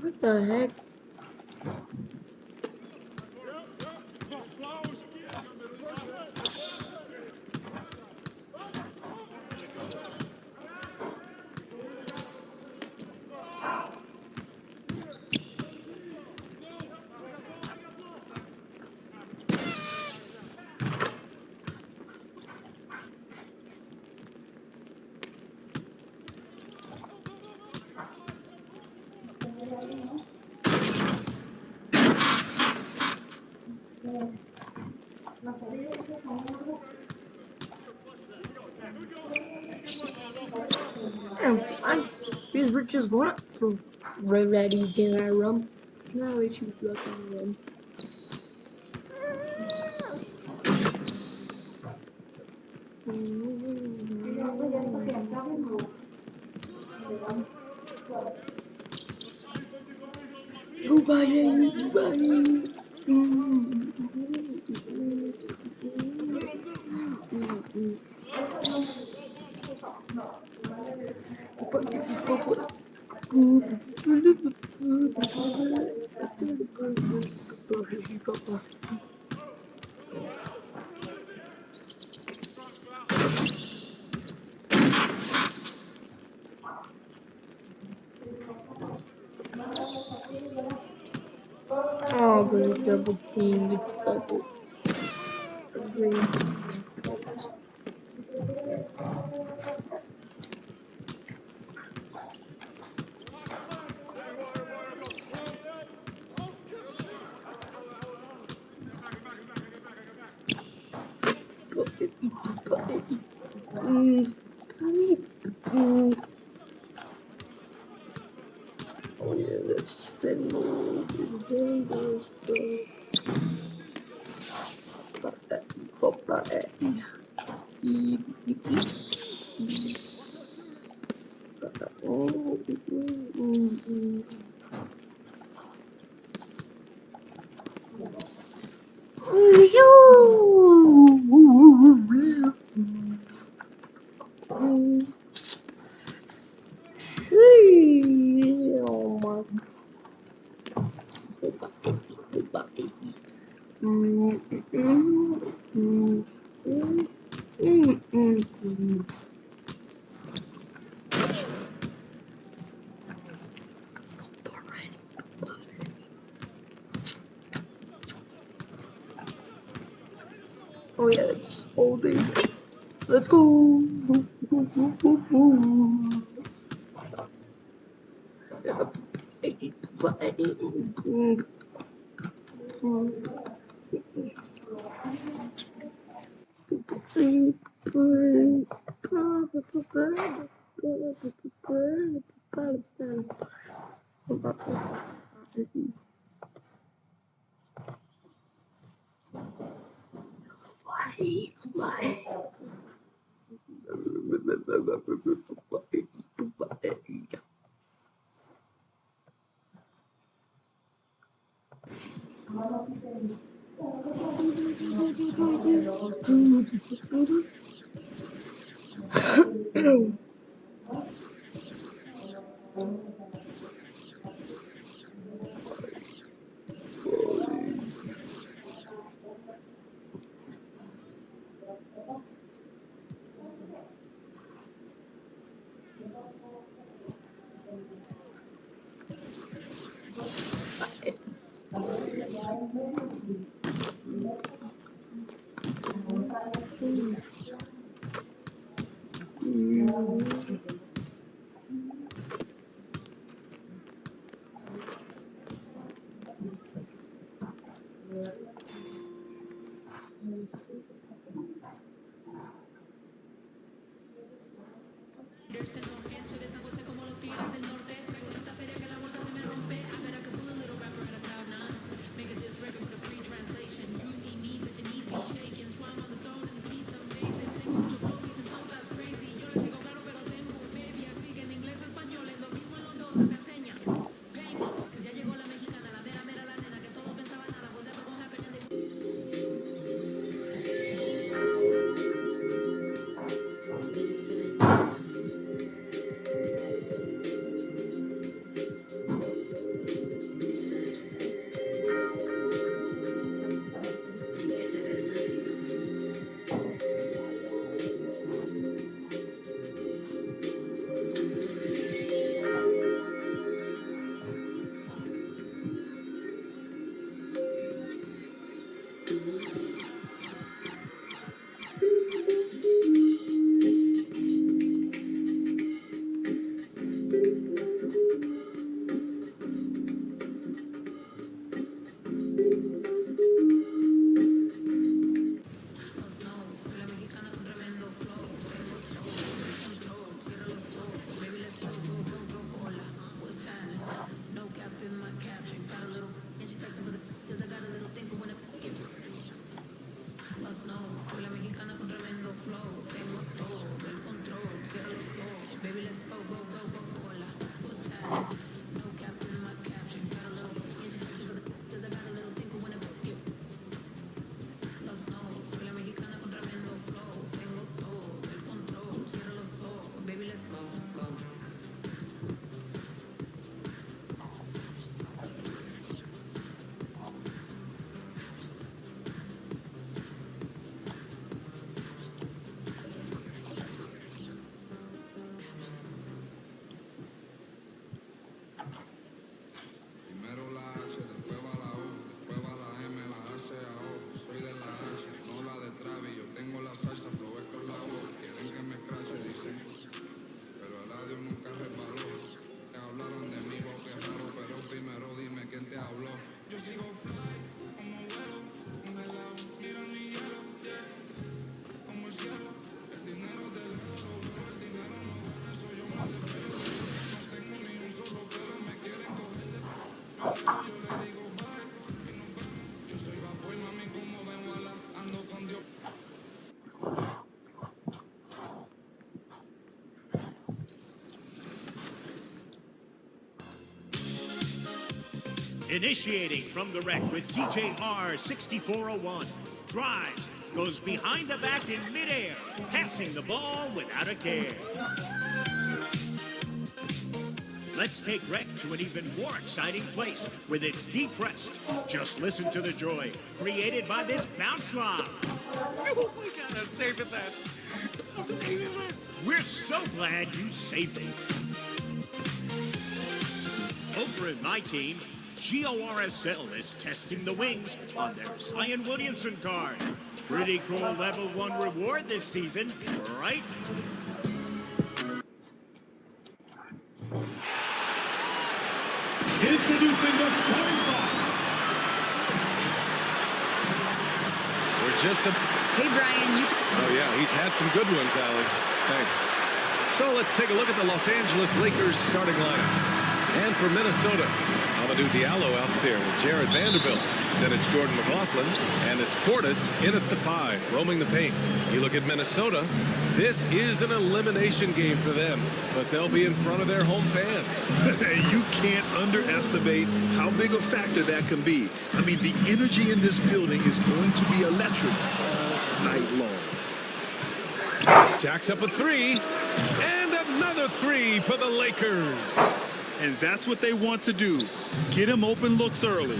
What the heck? I'm fine. These riches want for ready dinner rum. No issues looking rum. Oh, the double team, the disciple. Agree. Oh yeah, let's spin move is dangerous though. Pop that. Oh my. Oh yeah, that's all day. Let's go. Why? Initiating from the wreck with DJR 6401. Drives, goes behind the back in midair, passing the ball without a care. Let's take wreck to an even more exciting place with its depressed. Just listen to the joy created by this bounce line. Oh my God, I'm saving that. I'm saving it. We're so glad you saved it. Over in my team, GORSL is testing the wings on their Zion Williamson card. Pretty cool level 1 reward this season, right? Introducing the starting box. We're just a... Hey, Brian, you... Oh, yeah, he's had some good ones, Allie. Thanks. So let's take a look at the Los Angeles Lakers starting lineup. And for Minnesota, Amadou Diallo out there with Jared Vanderbilt. Then it's Jordan McLaughlin, and it's Portis in at the 5, roaming the paint. You look at Minnesota, this is an elimination game for them, but they'll be in front of their home fans. You can't underestimate how big a factor that can be. I mean, the energy in this building is going to be electric all night long. Jacks up a 3, and another 3 for the Lakers. And that's what they want to do. Get him open looks early.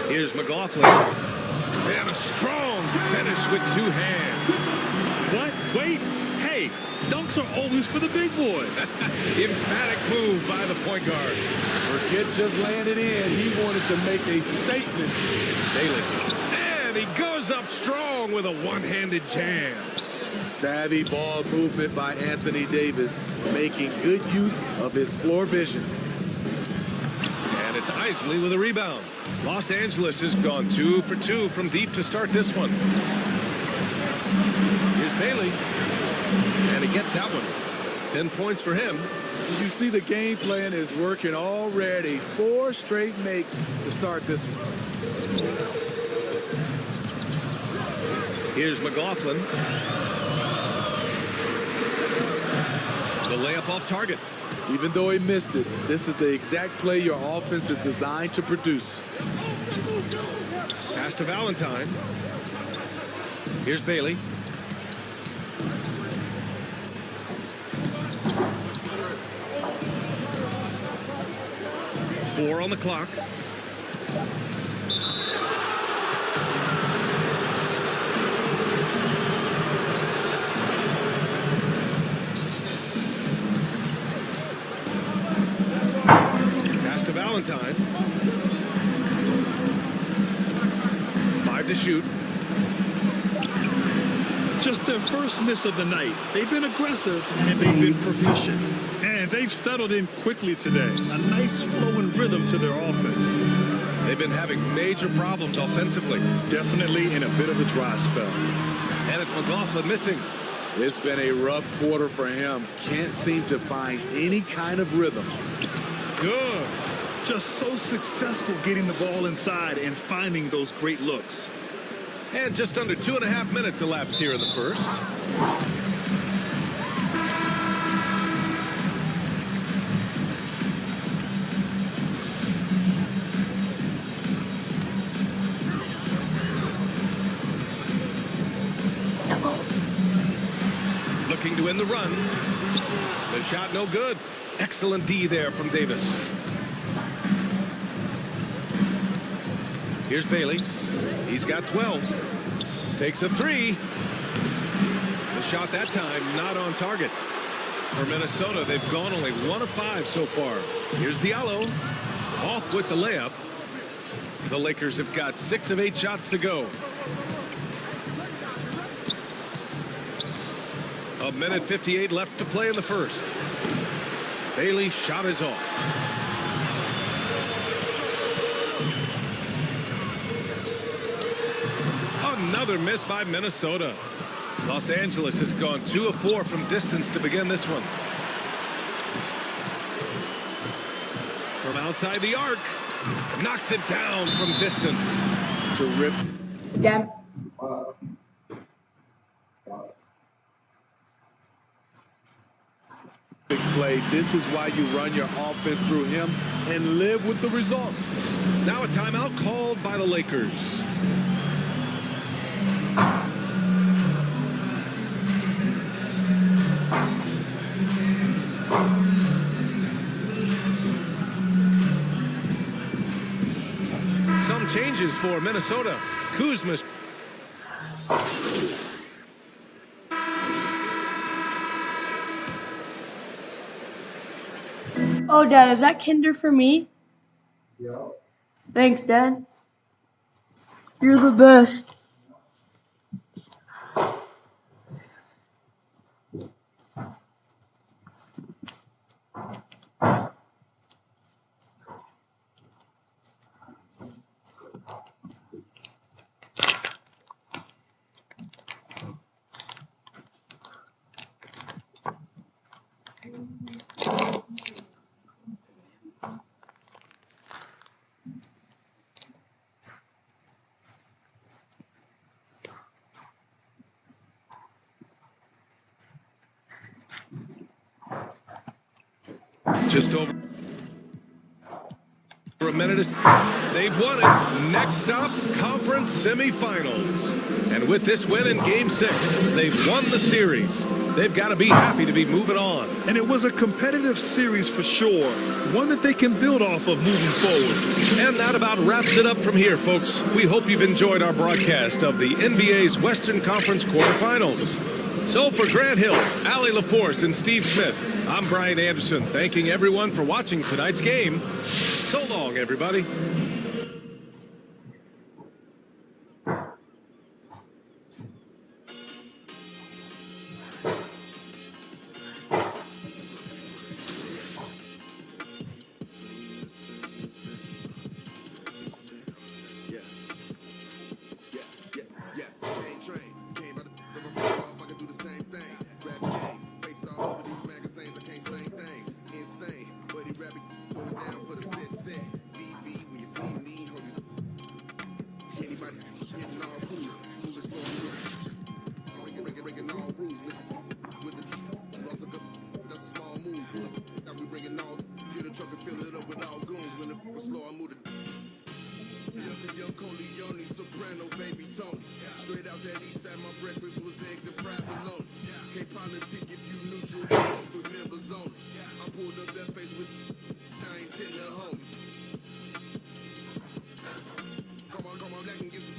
Here's McLaughlin. And a strong finish with 2 hands. What? Wait. Hey, dunks are always for the big boys. Emphatic move by the point guard. Burkett just landed in. He wanted to make a statement. Bailey. And he goes up strong with a one-handed jam. Savvy ball movement by Anthony Davis, making good use of his floor vision. And it's Isley with a rebound. Los Angeles has gone 2 for 2 from deep to start this one. Here's Bailey. And he gets that one. 10 points for him. You see the game plan is working already. 4 straight makes to start this one. Here's McLaughlin. The layup off target. Even though he missed it, this is the exact play your offense is designed to produce. Pass to Valentine. Here's Bailey. Four on the clock. Pass to Valentine. 5 to shoot. Just their first miss of the night. They've been aggressive and they've been proficient. And they've settled in quickly today. A nice flow and rhythm to their offense. They've been having major problems offensively. Definitely in a bit of a dry spell. And it's McLaughlin missing. It's been a rough quarter for him. Can't seem to find any kind of rhythm. Good. Just so successful getting the ball inside and finding those great looks. And just under 2.5 minutes elapsed here in the first. Looking to win the run. The shot no good. Excellent D there from Davis. Here's Bailey. He's got 12. Takes a 3. The shot that time not on target. For Minnesota, they've gone only 1 of 5 so far. Here's Diallo. Off with the layup. The Lakers have got 6 of 8 shots to go. A minute 58 left to play in the first. Bailey's shot is off. Another miss by Minnesota. Los Angeles has gone 2 of 4 from distance to begin this one. From outside the arc. Knocks it down from distance. Terrific. Damn. Big play. This is why you run your offense through him and live with the results. Now a timeout called by the Lakers. Some changes for Minnesota. Kuzma. Oh, Dad, is that Kinder for me? Yeah. Thanks, Dad. You're the best. Just over a minute. They've won it. Next stop, conference semifinals. And with this win in Game 6, they've won the series. They've got to be happy to be moving on. And it was a competitive series for sure, one that they can build off of moving forward. And that about wraps it up from here, folks. We hope you've enjoyed our broadcast of the NBA's Western Conference quarterfinals. So for Grant Hill, Allie LaForce, and Steve Smith, I'm Brian Anderson, thanking everyone for watching tonight's game. So long, everybody. Soprano, baby Tony. Straight out that east side, my breakfast was eggs and fried bologna. Can't politic if you neutral, with members only. I pulled up that face with, I ain't sitting at home. Come on, that can get some.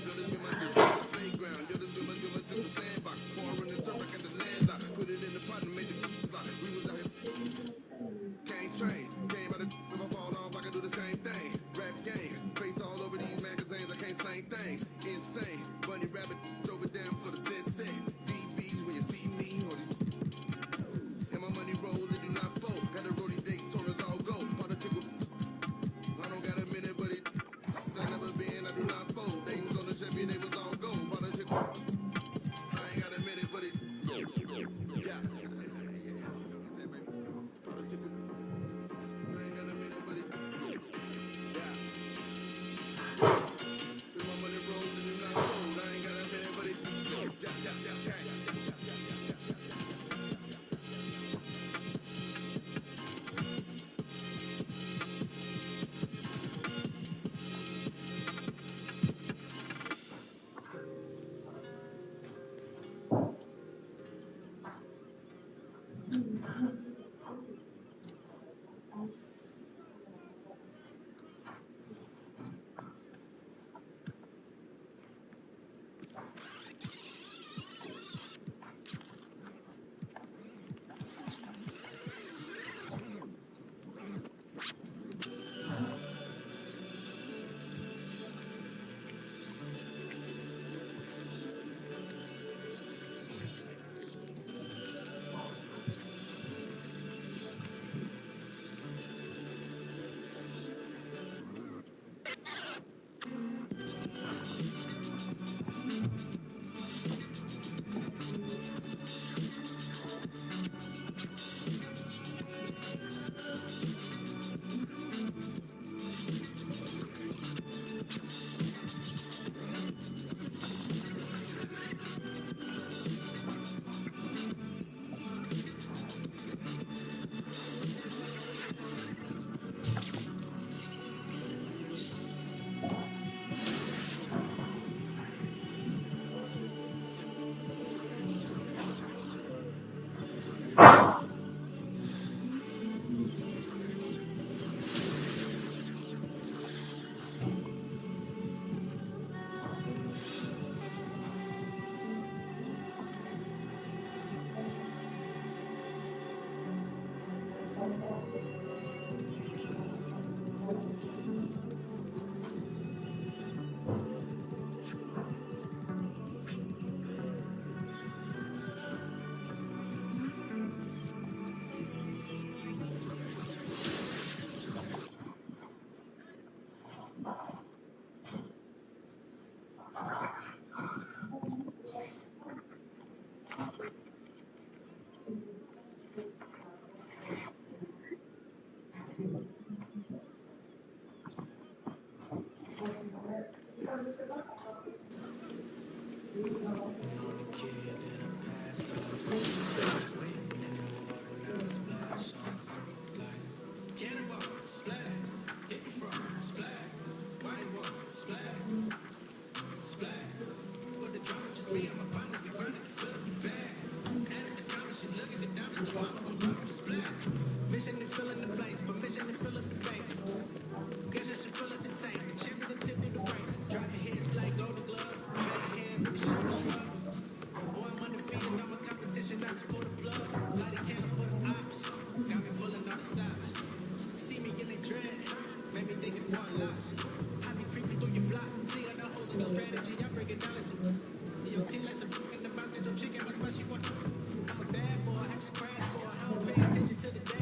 Yo, this been my new playground. Yo, this been my sister sandbox. Pour in the turf, I got the landlock. Put it in the pot and made the lock. We was out here. Can't train. Came out of if I fall off, I can do the same thing. Rap game. Face all over these magazines, I can't slang things. Insane. Bunny rabbit, throw it down for the set. VVs when you see me. Or these I'm a bad boy, I just crash for a hoe, pay attention to the day.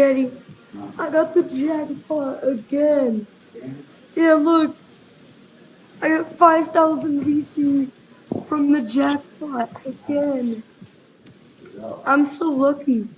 Daddy, I got the jackpot again. Yeah, look, I got 5,000 VC from the jackpot again. I'm so lucky.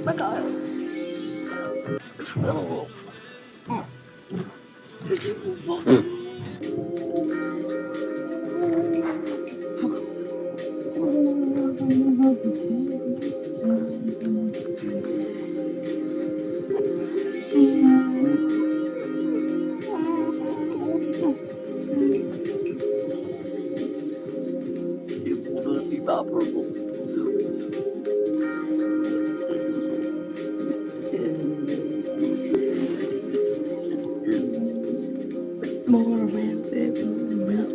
My God. More man, baby, man.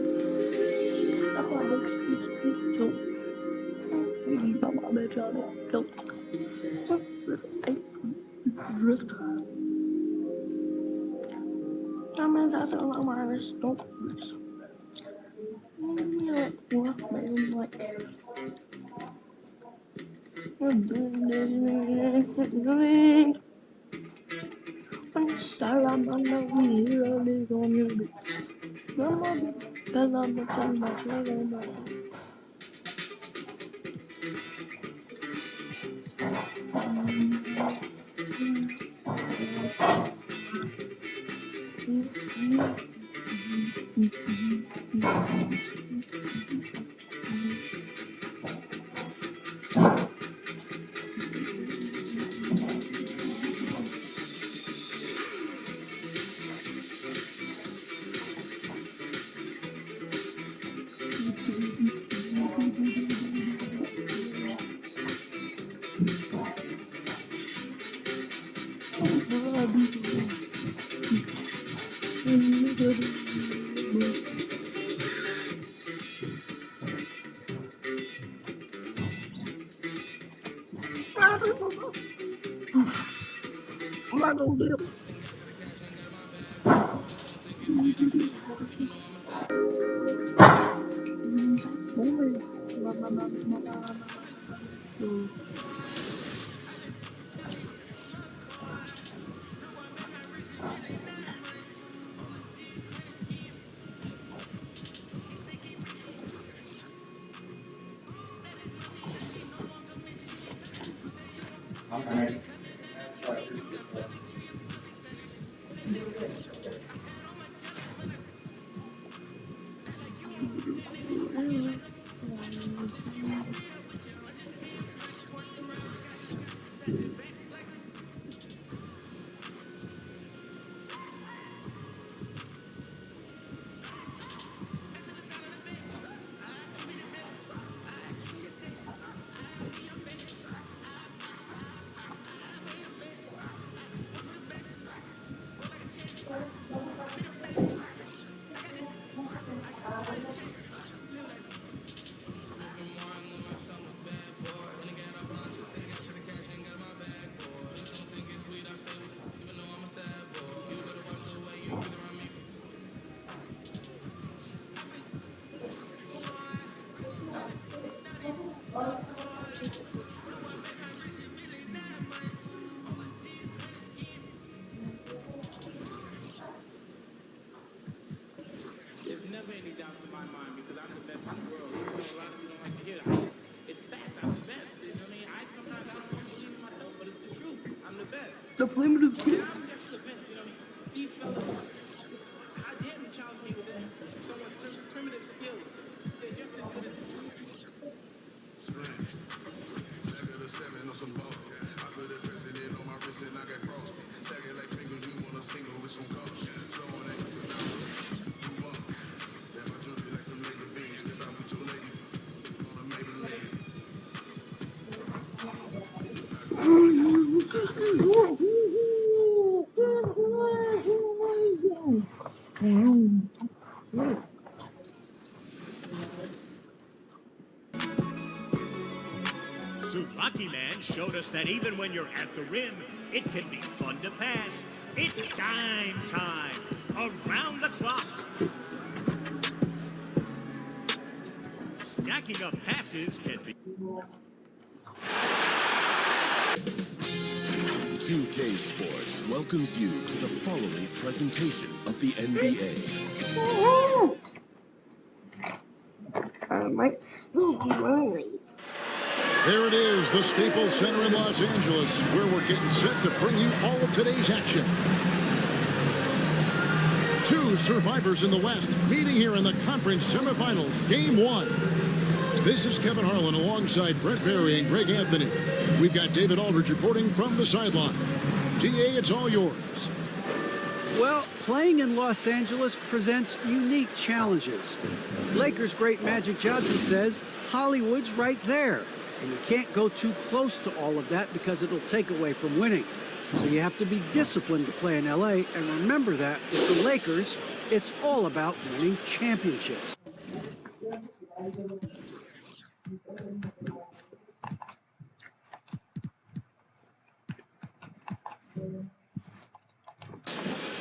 Stop my books, so maybe my bitch on it. Go. Drift. I mean, that's a lot more of a stop. Yeah, what, man, like. Salam Allah, we really gonna be. Mama, Bella, but I'm not sure. There's never any doubt in my mind because I'm the best in the world. Even though a lot of you don't like to hear that. It's fact. I'm the best. You know what I mean? Sometimes I don't want to believe in myself, but it's the truth. I'm the best. The primitive And shit. I'm just convinced, you know what I mean? These fellas, how dare you challenge me with somewhat primitive skills? They're just as good as Slang. Back of the 7 on some ball. I put the president on my wrist and I got frosty. Stack it like fingers, you want a single, it's gon' cost you. Slow on that, move up. Damn, I jump you like some laser beams. Skip out with your lady on a Maybelline. Souvlaki Man showed us that even when you're at the rim, it can be fun to pass. It's dime time, around the clock. Stacking up passes can be... 2K Sports welcomes you to the following presentation of the NBA. I might still be lonely. There it is, the Staples Center in Los Angeles, where we're getting set to bring you all of today's action. Two survivors in the West meeting here in the conference semifinals, Game 1. This is Kevin Harlan alongside Brett Barry and Greg Anthony. We've got David Aldridge reporting from the sideline. DA, it's all yours. Well, playing in Los Angeles presents unique challenges. Lakers great Magic Johnson says Hollywood's right there, and you can't go too close to all of that because it'll take away from winning. So you have to be disciplined to play in LA, and remember that with the Lakers, it's all about winning championships.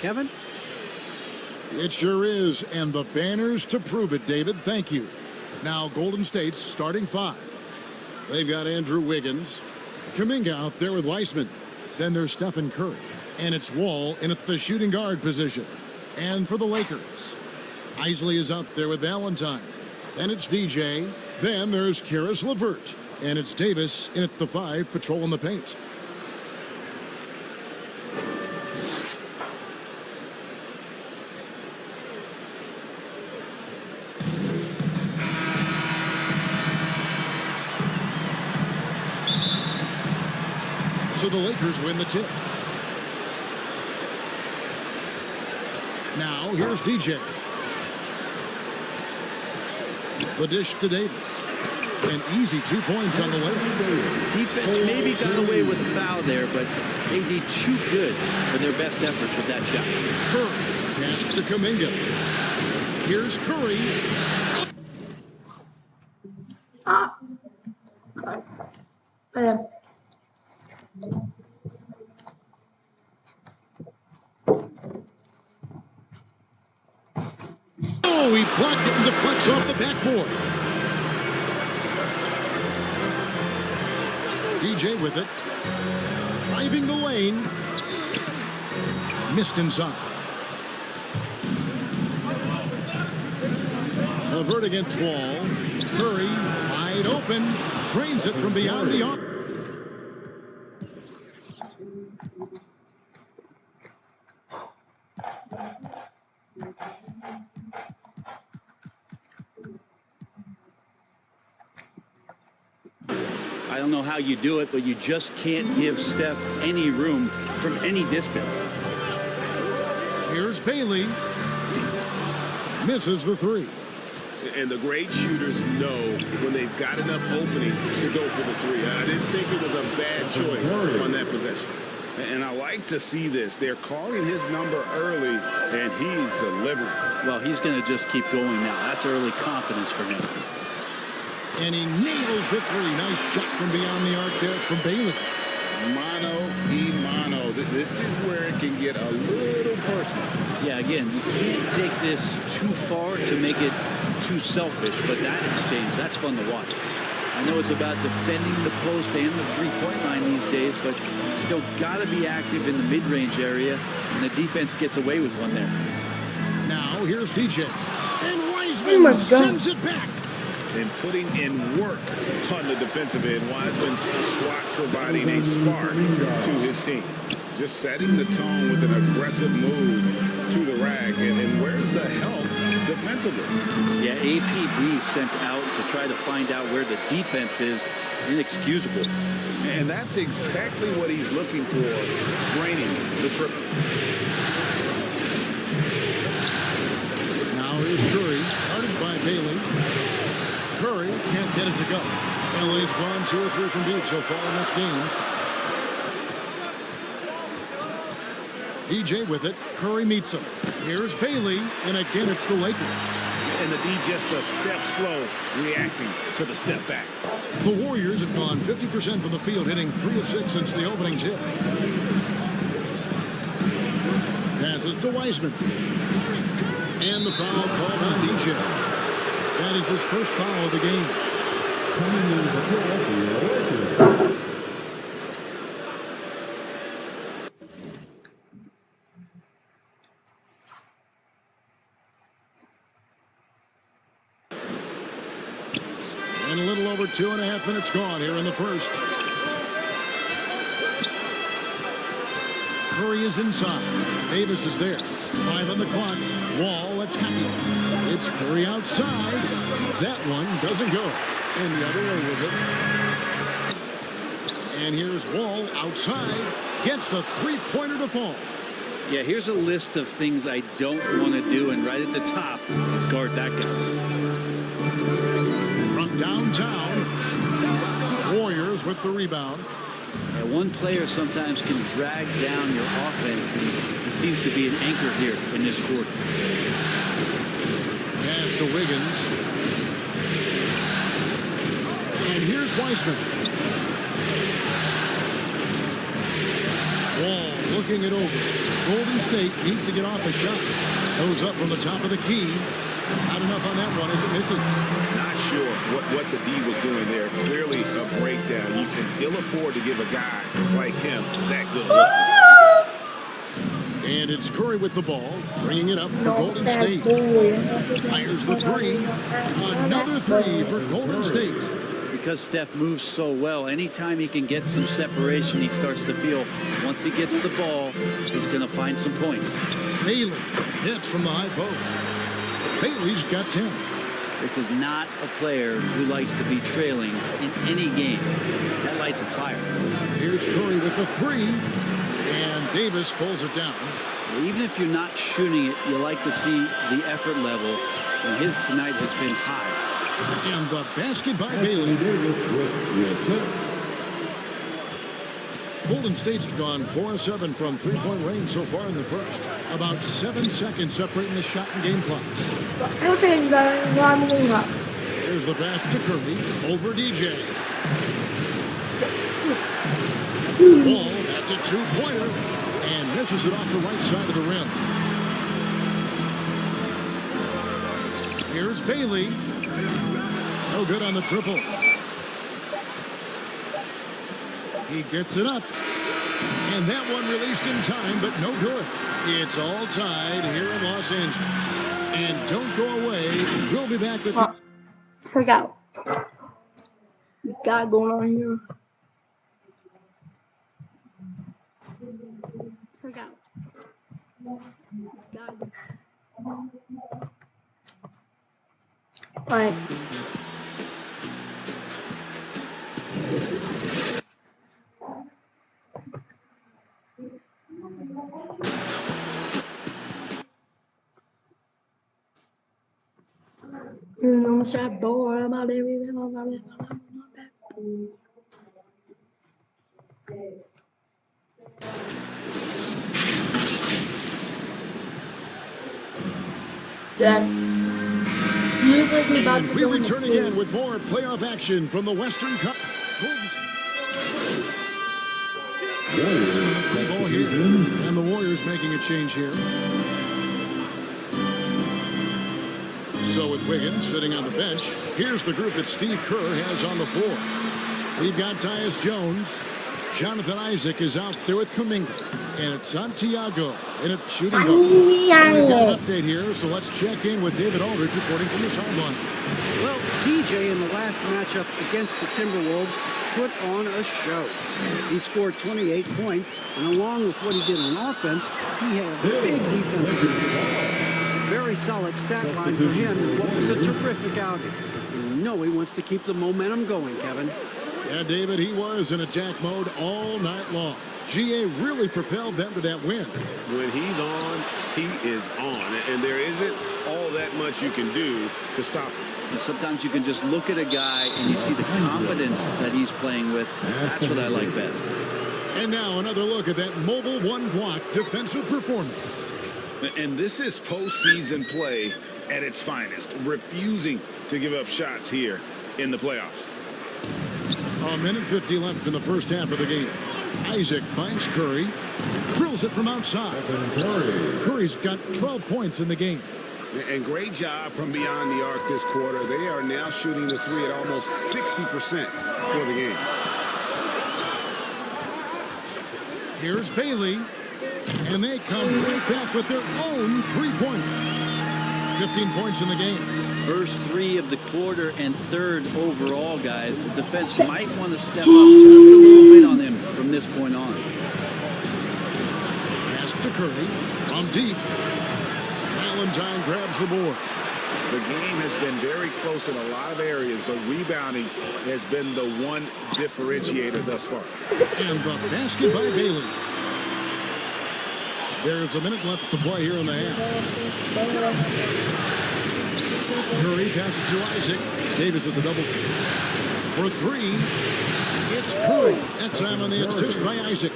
Kevin? It sure is, and the banners to prove it, David. Thank you. Now, Golden State's starting 5. They've got Andrew Wiggins, Kuminga out there with Weissman. Then there's Stephen Curry, and it's Wall in at the shooting guard position. And for the Lakers, Isley is out there with Valentine. Then it's DJ. Then there's Karis LeVert, and it's Davis in at the 5, patrolling the paint. So the Lakers win the tip. Now, here's DJ. The dish to Davis. An easy 2 points on the way. Defense maybe got away with a foul there, but they did too good for their best efforts with that shot. Curry, pass to Kuminga. Here's Curry. Oh, he blocked it and deflects off the backboard. DJ with it. Driving the lane. Missed inside. LeVert against Wall. Curry wide open. Drains it from beyond the arc. I don't know how you do it, but you just can't give Steph any room from any distance. Here's Bailey. Misses the three. And the great shooters know when they've got enough opening to go for the three. I didn't think it was a bad choice on that possession. And I like to see this. They're calling his number early, and he's delivering. Well, he's going to just keep going now. That's early confidence for him. And he nails the three. Nice shot from beyond the arc there from Bailey. Mano y mano. This is where it can get a little personal. Yeah, again, you can't take this too far to make it too selfish, but that exchange, that's fun to watch. I know it's about defending the post and the three-point line these days, but still got to be active in the mid-range area, and the defense gets away with one there. Now, here's DJ. And Wiseman sends it back. And putting in work on the defensive end, Wiseman's swat providing a spark to his team. Just setting the tone with an aggressive move to the rack. And where's the help defensively? Yeah, APB sent out to try to find out where the defense is. Inexcusable. And that's exactly what he's looking for, draining the triple. Now here's Curry, guarded by Bailey. Curry can't get it to go. LA's gone 2 or 3 from deep so far in this game. DJ with it. Curry meets him. Here's Bailey, and again it's the Lakers. And the D just a step slow, reacting to the step back. The Warriors have gone 50% from the field, hitting 3 of 6 since the opening tip. Passes to Wiseman. And the foul called on DJ. That is his first foul of the game. And a little over 2.5 minutes gone here in the first. Curry is inside. Davis is there. 5 on the clock. Wall attacking. It's Curry outside. That one doesn't go. And the other way with it. And here's Wall outside. Gets the three-pointer to fall. Yeah, here's a list of things I don't want to do, and right at the top is guard that guy. From downtown, Warriors with the rebound. Yeah, one player sometimes can drag down your offense, and he seems to be an anchor here in this quarter. Pass to Wiggins. And here's Wiseman. Wall looking it over. Golden State needs to get off a shot. Goes up from the top of the key. Not enough on that one as it misses. Not sure what the D was doing there. Clearly a breakdown. You can ill afford to give a guy like him that good look. And it's Curry with the ball, bringing it up for Golden State. Fires the three. Another three for Golden State. Because Steph moves so well, anytime he can get some separation, he starts to feel once he gets the ball, he's going to find some points. Bailey hits from the high post. Bailey's got 10. This is not a player who likes to be trailing in any game. That lights a fire. Here's Curry with the three. And Davis pulls it down. Even if you're not shooting it, you like to see the effort level. And his tonight has been high. And the basket by Bailey. Golden State's gone 4-7 from three-point range so far in the first. About 7 seconds separating the shot and game clocks. Here's the pass to Curry. Over DJ. Wall, that's a two-pointer. And misses it off the right side of the rim. Here's Bailey. No good on the triple. He gets it up. And that one released in time, but no good. It's all tied here in Los Angeles. And don't go away. We'll be back with... Check out. Got going on here. Check out. All right. I'm a sad boy. I'm a Dad, you look like you're about And to we go in the return pool. again with more playoff action from the Western Cup. Ball here, and the Warriors making a change here. So with Wiggins sitting on the bench, here's the group that Steve Kerr has on the floor. We've got Tyus Jones. Jonathan Isaac is out there with Kuminga. And it's Santiago in a shooting guard. We've got an update here, so let's check in with David Aldridge reporting from the sideline. Well, DJ in the last matchup against the Timberwolves put on a show. He scored 28 points, and along with what he did on offense, he had a big defensive impact. Very solid stat line for him in what was a terrific outing. And you know he wants to keep the momentum going, Kevin. Yeah, David, he was in attack mode all night long. GA really propelled them to that win. When he's on, he is on. And there isn't all that much you can do to stop him. And sometimes you can just look at a guy and you see the confidence that he's playing with. That's what I like best. And now another look at that mobile one-block defensive performance. And this is postseason play at its finest, refusing to give up shots here in the playoffs. A minute 50 left in the first half of the game. Isaac finds Curry, drills it from outside. Curry's got 12 points in the game. And great job from beyond the arc this quarter. They are now shooting the three at almost 60% for the game. Here's Bailey, and they come right back with their own three-pointer. 15 points in the game. First three of the quarter and third overall, guys. The defense might want to step up just a little bit on him from this point on. Pass to Curry from deep. Valentine grabs the board. The game has been very close in a lot of areas, but rebounding has been the one differentiator thus far. And the basket by Bailey. There's a minute left to play here in the half. Curry passes to Isaac. Davis with the double team. For three, it's Curry. That time on the assist by Isaac.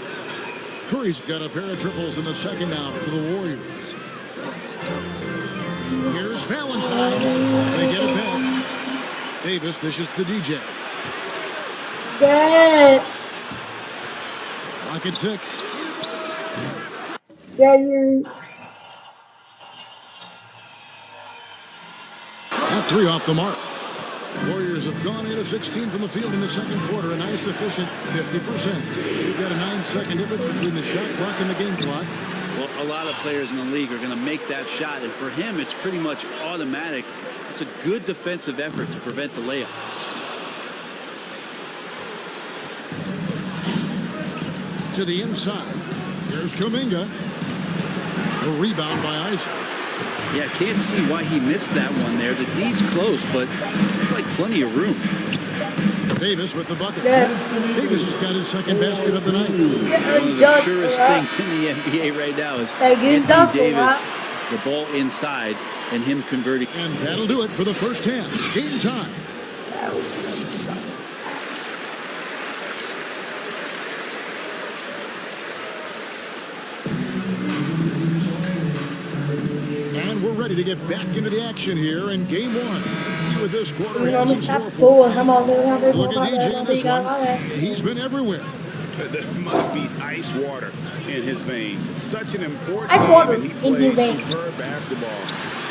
Curry's got a pair of triples in the second now for the Warriors. Here's Valentine. They get it back. Davis dishes to DJ. Dad. Lock at 6. Dad, you're... That three off the mark. Warriors have gone 8 of 16 from the field in the second quarter. A nice efficient 50%. You've got a 9-second difference between the shot clock and the game clock. Well, a lot of players in the league are going to make that shot, and for him, it's pretty much automatic. It's a good defensive effort to prevent the layup. To the inside. Here's Kuminga. A rebound by Isaac. Yeah, can't see why he missed that one there. The D's close, but there's like plenty of room. Davis with the bucket. Yeah. Davis has got his second basket of the night. One of the surest things in the NBA right now is Anthony Davis, the ball inside, and him converting. And that'll do it for the first half. Game time. And we're ready to get back into the action here in game one. See what this quarter has in store for. Look at DJ in this one. He's been everywhere. There must be ice water in his veins. Such an important Ice game, water and he in his plays veins. superb basketball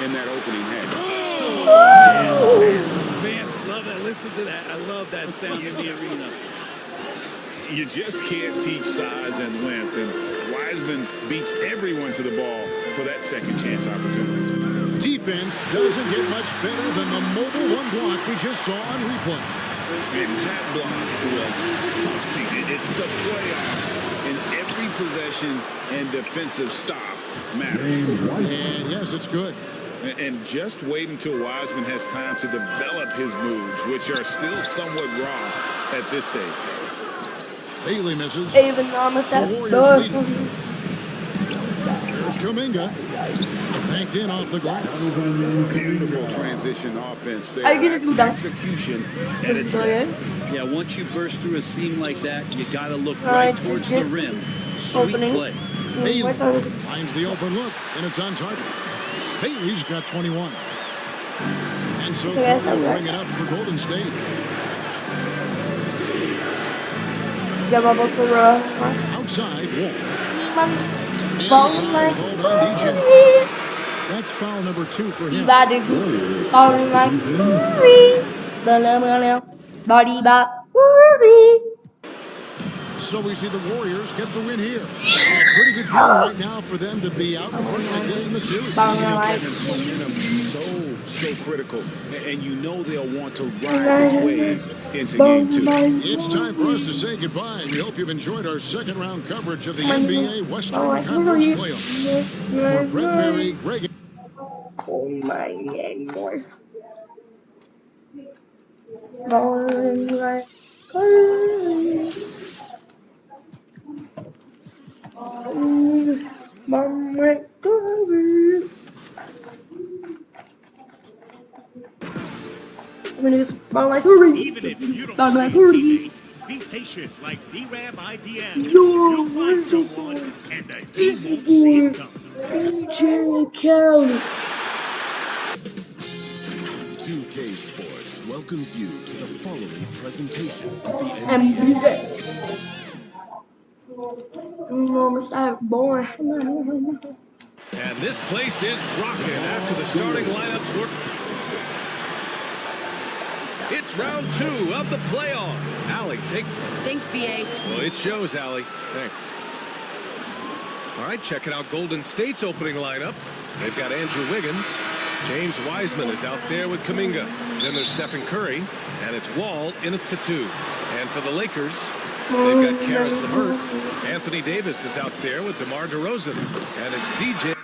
in that opening half. Fans love that. Listen to that. I love that sound in the arena. You just can't teach size and length, and Wiseman beats everyone to the ball for that second chance opportunity. Defense doesn't get much better than the mobile one block we just saw on replay. And that block was something. It's the playoffs, and every possession and defensive stop matters. And yes, it's good. And just wait until Wiseman has time to develop his moves, which are still somewhat raw at this stage. Bailey misses. Even on the set. Warriors lead. Here's Kuminga. Banked in off the glass. Beautiful transition offense there. Are you gonna That's do that? execution at its best. Yeah, once you burst through a seam like that, you got to look right towards the rim. Sweet play. Haley finds the open look, and it's on target. Haley's got 21. And so Curry will bring it up for Golden State. Outside, Wall. And foul called on DJ. That's foul number 2 for him. So we see the Warriors get the win here. A pretty good feeling right now for them to be out in front like this in the series. Momentum so critical, and you know they'll want to ride this wave into game 2. It's time for us to say goodbye. We hope you've enjoyed our second round coverage of the NBA Western Conference Playoffs. For Brett Berry, Greg. Oh my God. Even if you don't see a teammate, be patient like D-Rab IDM. You'll find someone, and the team won't see it coming. DJ Kelly. 2K Sports welcomes you to the following presentation of the NBA. And this place is rocking after the starting lineups were... It's round 2 of the playoff. Allie, take... Thanks, BA. Well, it shows, Allie. Thanks. All right, checking out Golden State's opening lineup. They've got Andrew Wiggins. James Wiseman is out there with Kuminga. Then there's Stephen Curry, and it's Wall in at the 2. And for the Lakers, they've got Karis LeVert. Anthony Davis is out there with DeMar DeRozan, and it's DJ.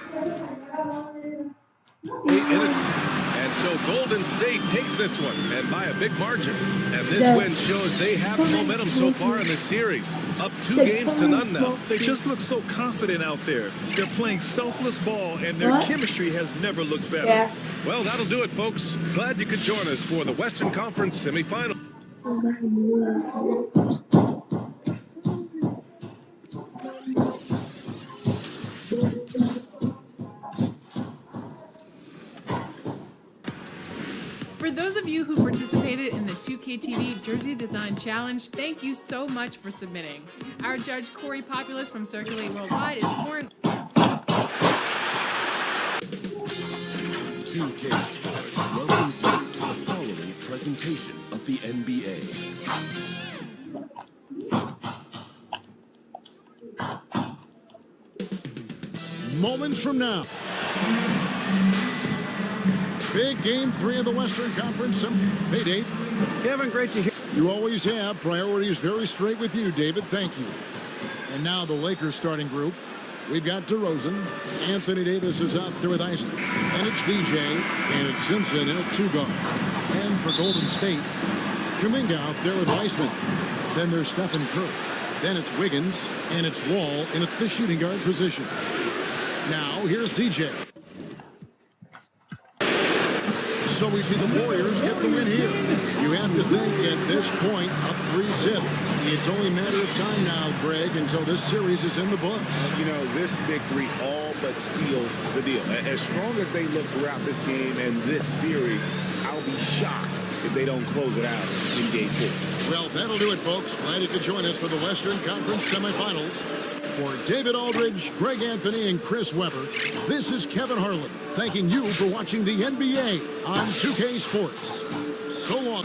And so Golden State takes this one, and by a big margin. And this win shows they have momentum so far in this series. Up 2 games to none now. They just look so confident out there. They're playing selfless ball, and their chemistry has never looked better. Yeah. Well, that'll do it, folks. Glad you could join us for the Western Conference semifinal. For those of you who participated in the 2K TV Jersey Design Challenge, thank you so much for submitting. Our judge, Corey Populus from Circulate Worldwide, is pouring... 2K Sports welcomes you to the following presentation of the NBA. Moments from now. Big game 3 of the Western Conference. Hey, Dave. Kevin, great to hear. You always have. Priorities very straight with you, David. Thank you. And now the Lakers starting group. We've got DeRozan. Anthony Davis is out there with Isaac. And it's DJ. And it's Simpson in a 2-guard. And for Golden State, Kuminga out there with Weissman. Then there's Stephen Curry. Then it's Wiggins. And it's Wall in the shooting guard position. Now, here's DJ. So we see the Warriors get the win here. You have to think at this point, up 3-0. It's only a matter of time now, Greg, until this series is in the books. You know, this victory all but seals the deal. As strong as they look throughout this game and this series, I'll be shocked if they don't close it out in game 4. Well, that'll do it, folks. Glad you could join us for the Western Conference semifinals. For David Aldridge, Greg Anthony, and Chris Webber, this is Kevin Harlan, thanking you for watching the NBA on 2K Sports. So long.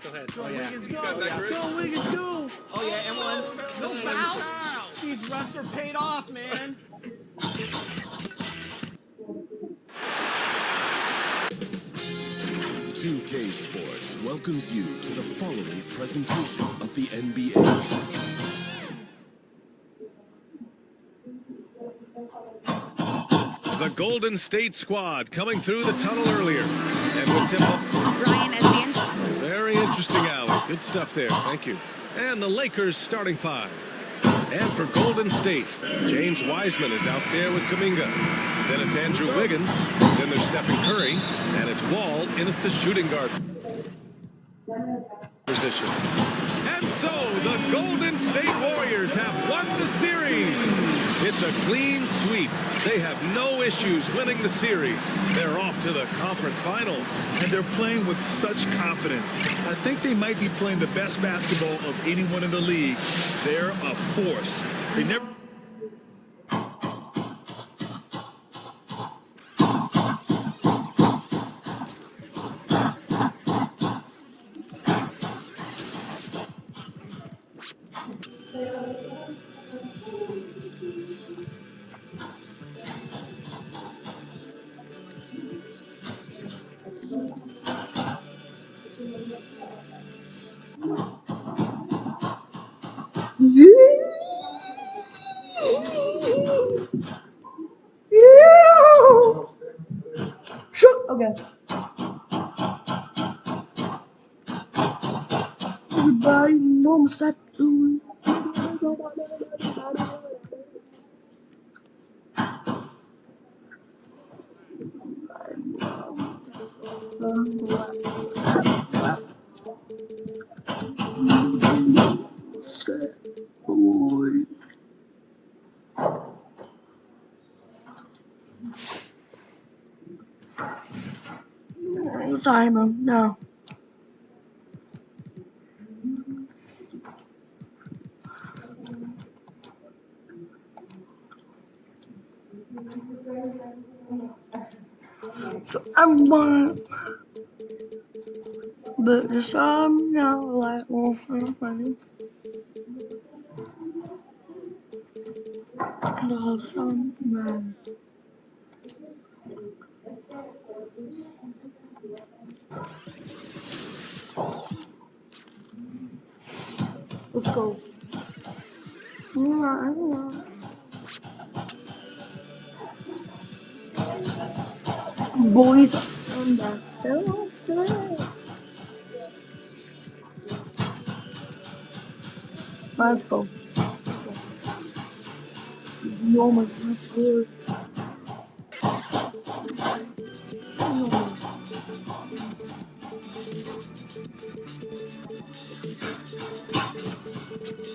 Go ahead. Go, Wiggins, go. Go, Wiggins, go. Oh, yeah, and one. No foul. These refs are paid off, man. 2K Sports welcomes you to the following presentation of the NBA. The Golden State squad coming through the tunnel earlier. And with tip up. Brian as the Very interesting, Allie. Good stuff there. Thank you. And the Lakers starting 5. And for Golden State, James Wiseman is out there with Kuminga. Then it's Andrew Wiggins. Then there's Stephen Curry. And it's Wall in at the shooting guard position. And so the Golden State Warriors have won the series. It's a clean sweep. They have no issues winning the series. They're off to the conference finals. And they're playing with such confidence. I think they might be playing the best basketball of anyone in the league. They're a force. They never... Shoot. Okay. Everybody knows that doing. Boy. Sorry, Mom. No. So everyone, but just like, well, I'm funny. No, some man. Let's go. Boys on the cell today. Let's go. Oh my God.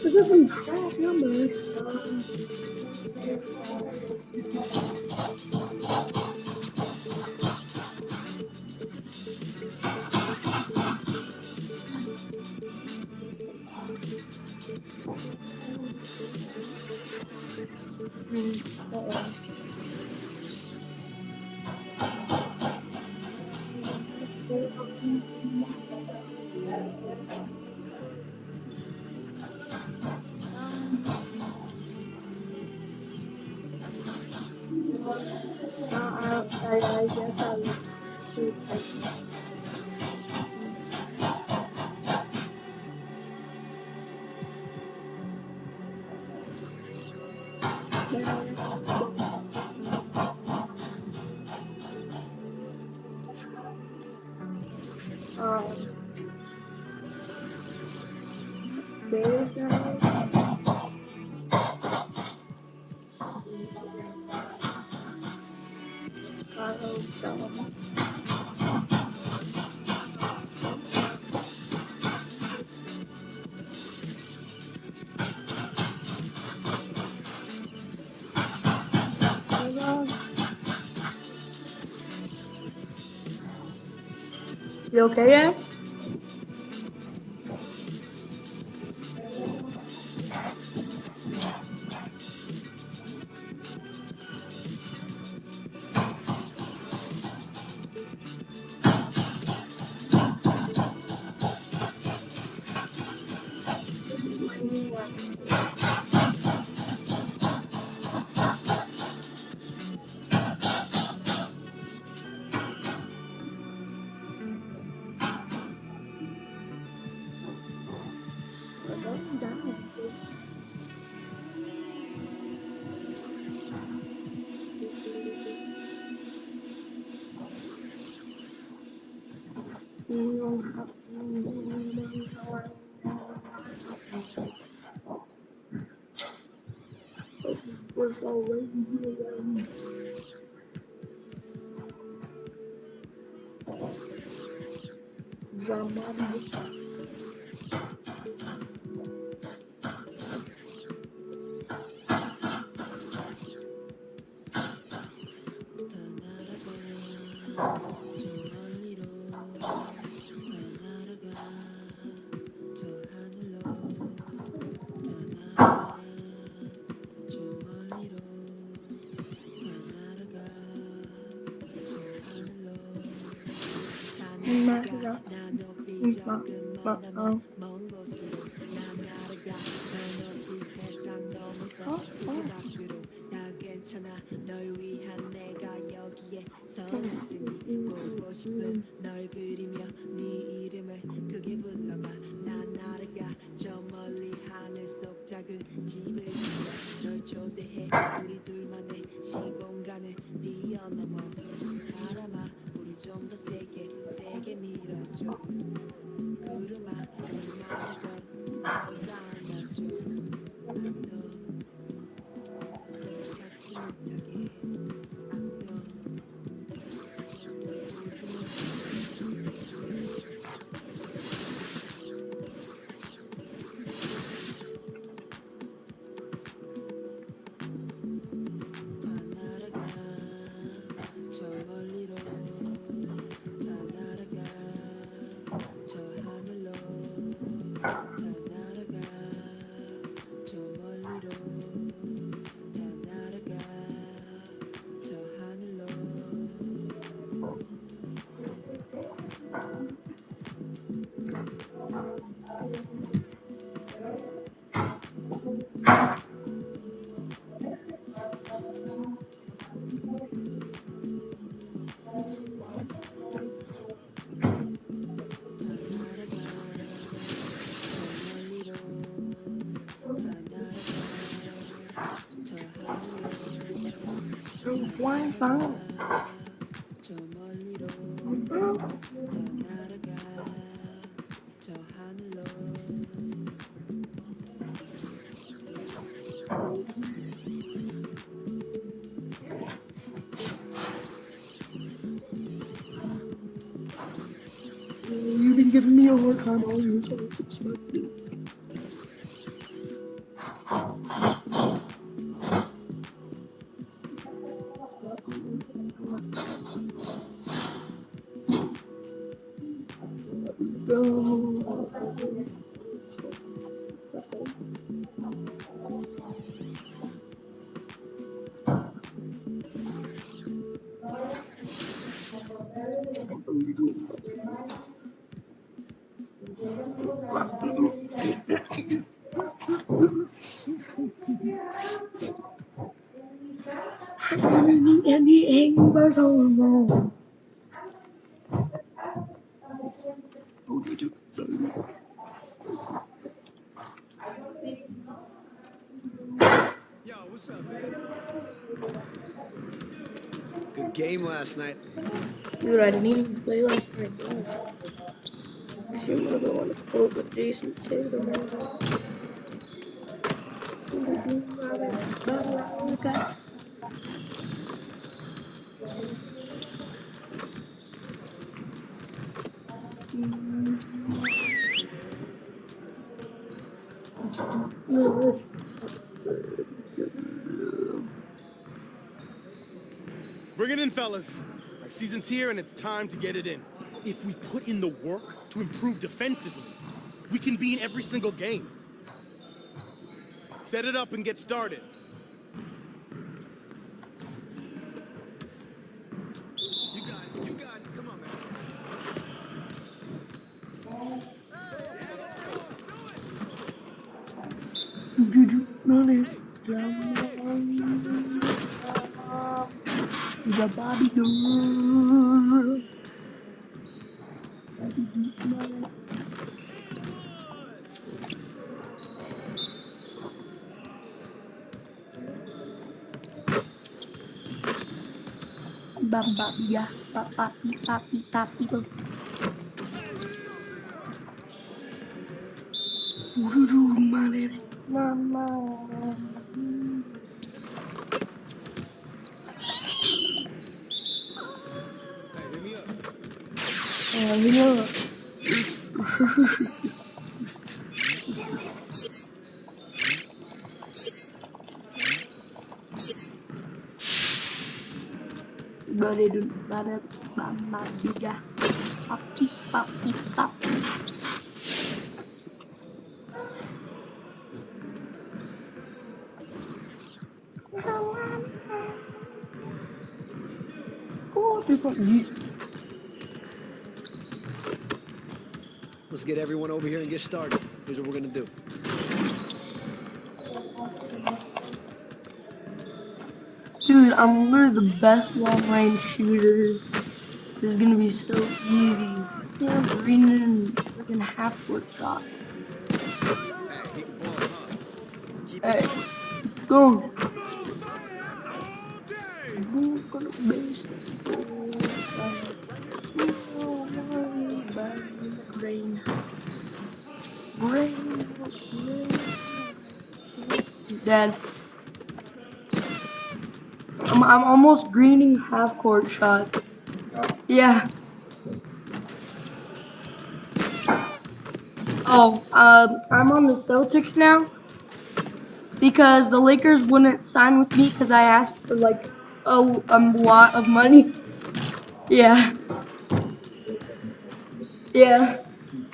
This is some crap numbers. I guess I would. You okay, yeah? Was already here. Zamani. Flying fine. You've been giving me a hard time all year, so let's expect it. And the angry hormone. Yo, what's up, man? Good game last night. Dude, I didn't even play last night. I see one of the on the court with Jason Tatum. Bring it in, fellas. Our season's here, and it's time to get it in. If we put in the work to improve defensively, we can be in every single game. Set it up and get started. You got it. You got it. Come on, man. The body girl. Bam bam ya, papi papi papi papi. Hit me up. Let's get everyone over here and get started. Here's what we're gonna do. Dude, I'm literally the best long-range shooter. This is gonna be so easy. See, I'm reading freaking half-court shot. Hey, go. Dad, I'm almost greening half-court shots. Yeah. Oh, I'm on the Celtics now because the Lakers wouldn't sign with me because I asked for like a lot of money. Yeah. Yeah.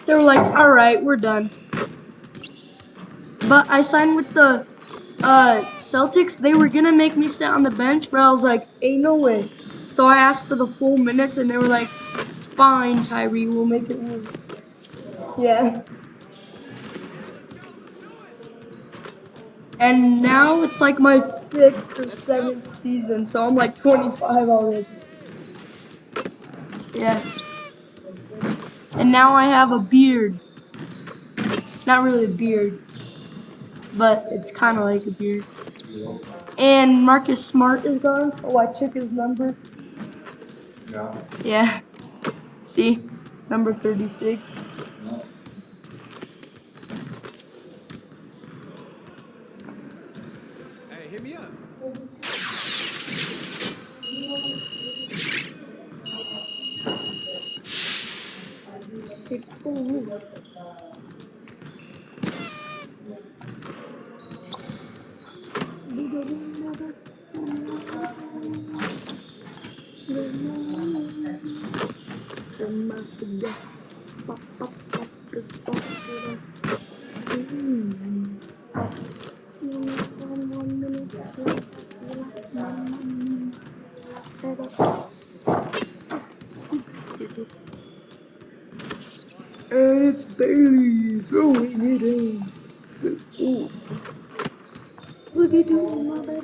They were like, all right, we're done. But I signed with the Celtics. They were gonna make me sit on the bench, but I was like, ain't no way. So I asked for the full minutes, and they were like, fine, Tyree, we'll make it work. Yeah. And now it's like my 6th or 7th season, so I'm like 25 already. Yeah. And now I have a beard. Not really a beard, but it's kind of like a beard. And Marcus Smart is gone, so I took his number. Yeah. See? Number 36. Hey, hit me up. And it's Bailey throwing it in. Oh. Look at you, my bad.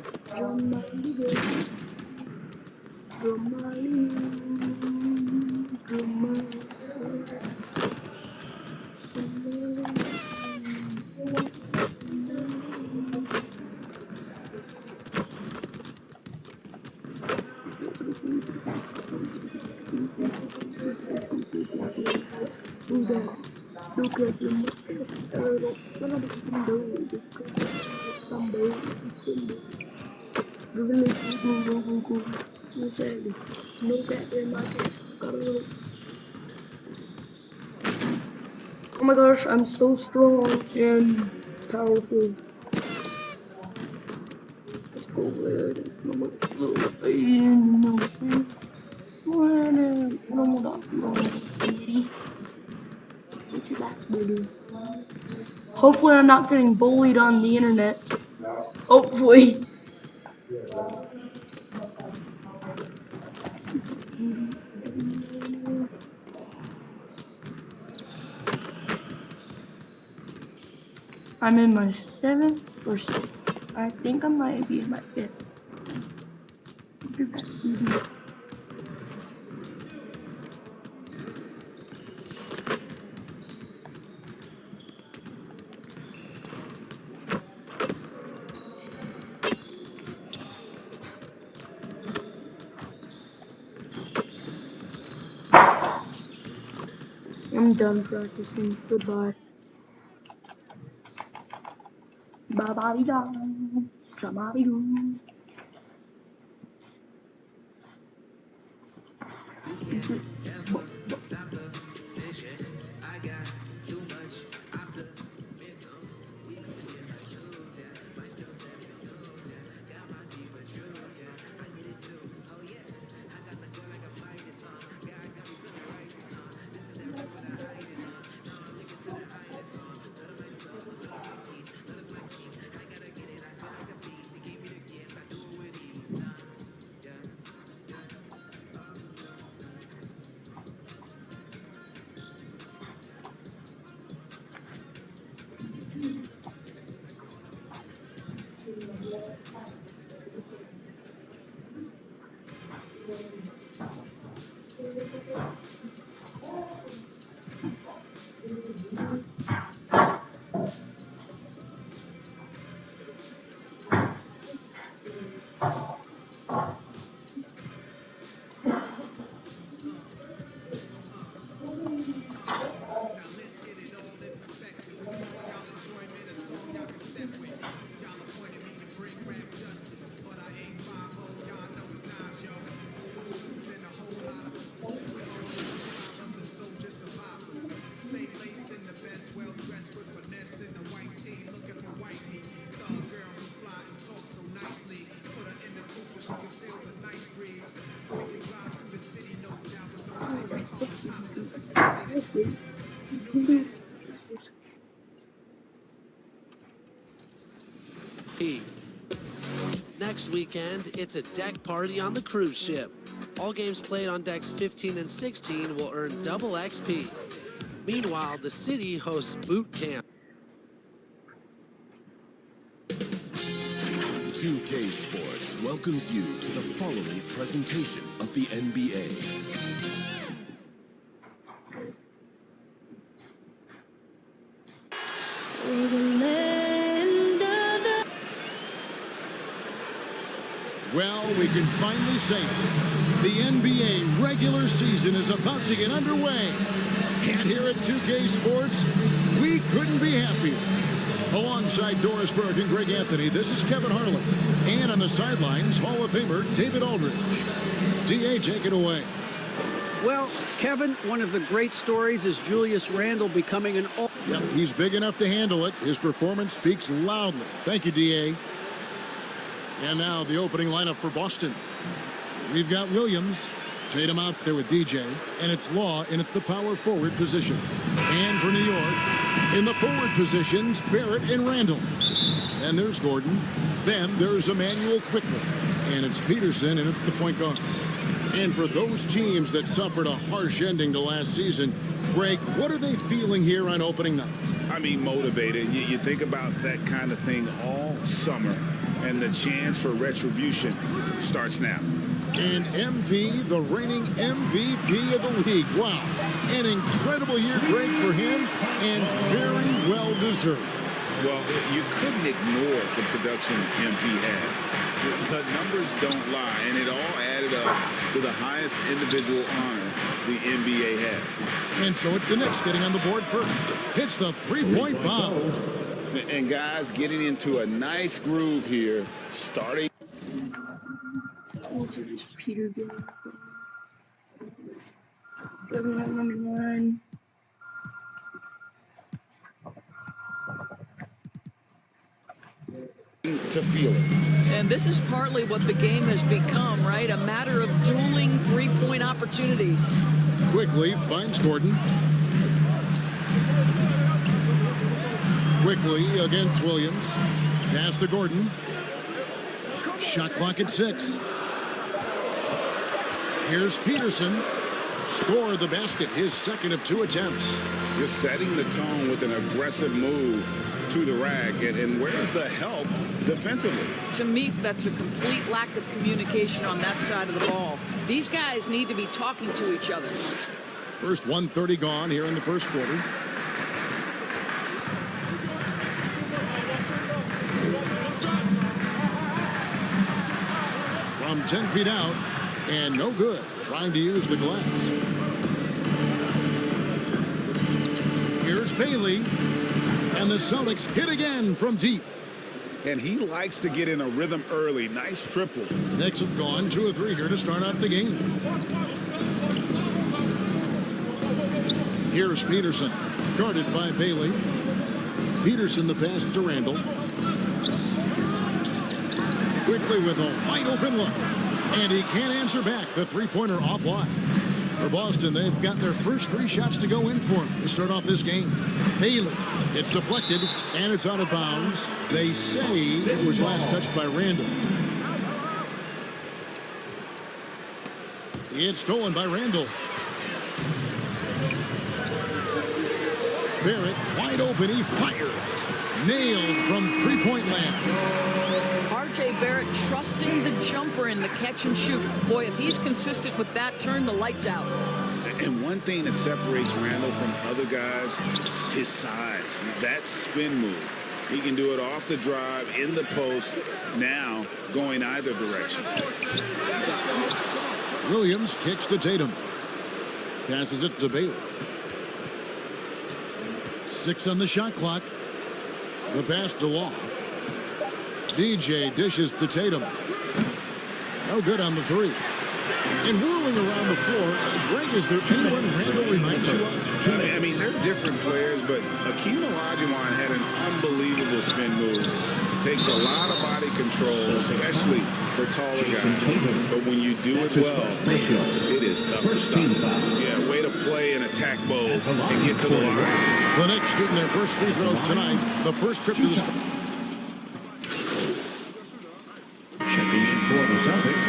Oh my gosh, I'm so strong and powerful. Let's go over there. Hopefully I'm not getting bullied on the internet. Hopefully. I'm in my 7th or 6th. I think I might be in my 5th. I'm done practicing. Goodbye. Ba-ba-dee-da. Cha-ba-dee-doo. Next weekend, it's a deck party on the cruise ship. All games played on decks 15 and 16 will earn double XP. Meanwhile, the city hosts boot camp. 2K Sports welcomes you to the following presentation of the NBA. Well, we can finally say it. The NBA regular season is about to get underway. And here at 2K Sports, we couldn't be happier. Alongside Doris Burke and Greg Anthony, this is Kevin Harlan. And on the sidelines, Hall of Famer David Aldridge. DA, take it away. Well, Kevin, one of the great stories is Julius Randle becoming an all... Yep, he's big enough to handle it. His performance speaks loudly. Thank you, DA. And now the opening lineup for Boston. We've got Williams, Tatum out there with DJ, and it's Law in at the power forward position. And for New York, in the forward positions, Barrett and Randall. Then there's Gordon. Then there's Emmanuel Quickly. And it's Peterson in at the point guard. And for those teams that suffered a harsh ending to last season, Greg, what are they feeling here on opening night? I mean, motivated. You think about that kind of thing all summer, and the chance for retribution starts now. And MP, the reigning MVP of the league. Wow. An incredible year, Greg, for him, and very well deserved. Well, you couldn't ignore the production MP had. The numbers don't lie, and it all added up to the highest individual honor the NBA has. And so it's the Knicks getting on the board first. It's the three-point bomb. And guys getting into a nice groove here, starting. Also, just Peter Bill. Doesn't have number 9. To feel it. And this is partly what the game has become, right? A matter of dueling three-point opportunities. Quickly finds Gordon. Quickly against Williams. Pass to Gordon. Shot clock at 6. Here's Peterson. Score the basket, his second of 2 attempts. Just setting the tone with an aggressive move to the rack. And where's the help defensively? To me, that's a complete lack of communication on that side of the ball. These guys need to be talking to each other. First 1:30 gone here in the first quarter. From 10 feet out, and no good, trying to use the glass. Here's Bailey, and the Celtics hit again from deep. And he likes to get in a rhythm early. Nice triple. The Knicks have gone 2 of 3 here to start out the game. Here's Peterson, guarded by Bailey. Peterson the pass to Randall. Quickly with a wide open look. And he can't answer back. The three-pointer offline. For Boston, they've got their first 3 shots to go in for him to start off this game. Bailey, it's deflected, and it's out of bounds. They say it was last touched by Randall. It's stolen by Randall. Barrett, wide open, he fires. Nailed from three-point land. R.J. Barrett trusting the jumper in the catch and shoot. Boy, if he's consistent with that, turn the lights out. And one thing that separates Randall from other guys, his size. That spin move. He can do it off the drive, in the post, now going either direction. Williams kicks to Tatum. Passes it to Bailey. 6 on the shot clock. The pass to Law. DJ dishes to Tatum. No good on the 3. And whirling around the floor, Greg, is there anyone Randall reminds you of? I mean, they're different players, but Akeem Olajuwon had an unbelievable spin move. Takes a lot of body control, especially for taller guys. But when you do it well, it is tough to stop. Yeah, way to play in attack mode and get to the line. The Knicks shooting their first free throws tonight. The first trip to the street. Checking in for the Celtics.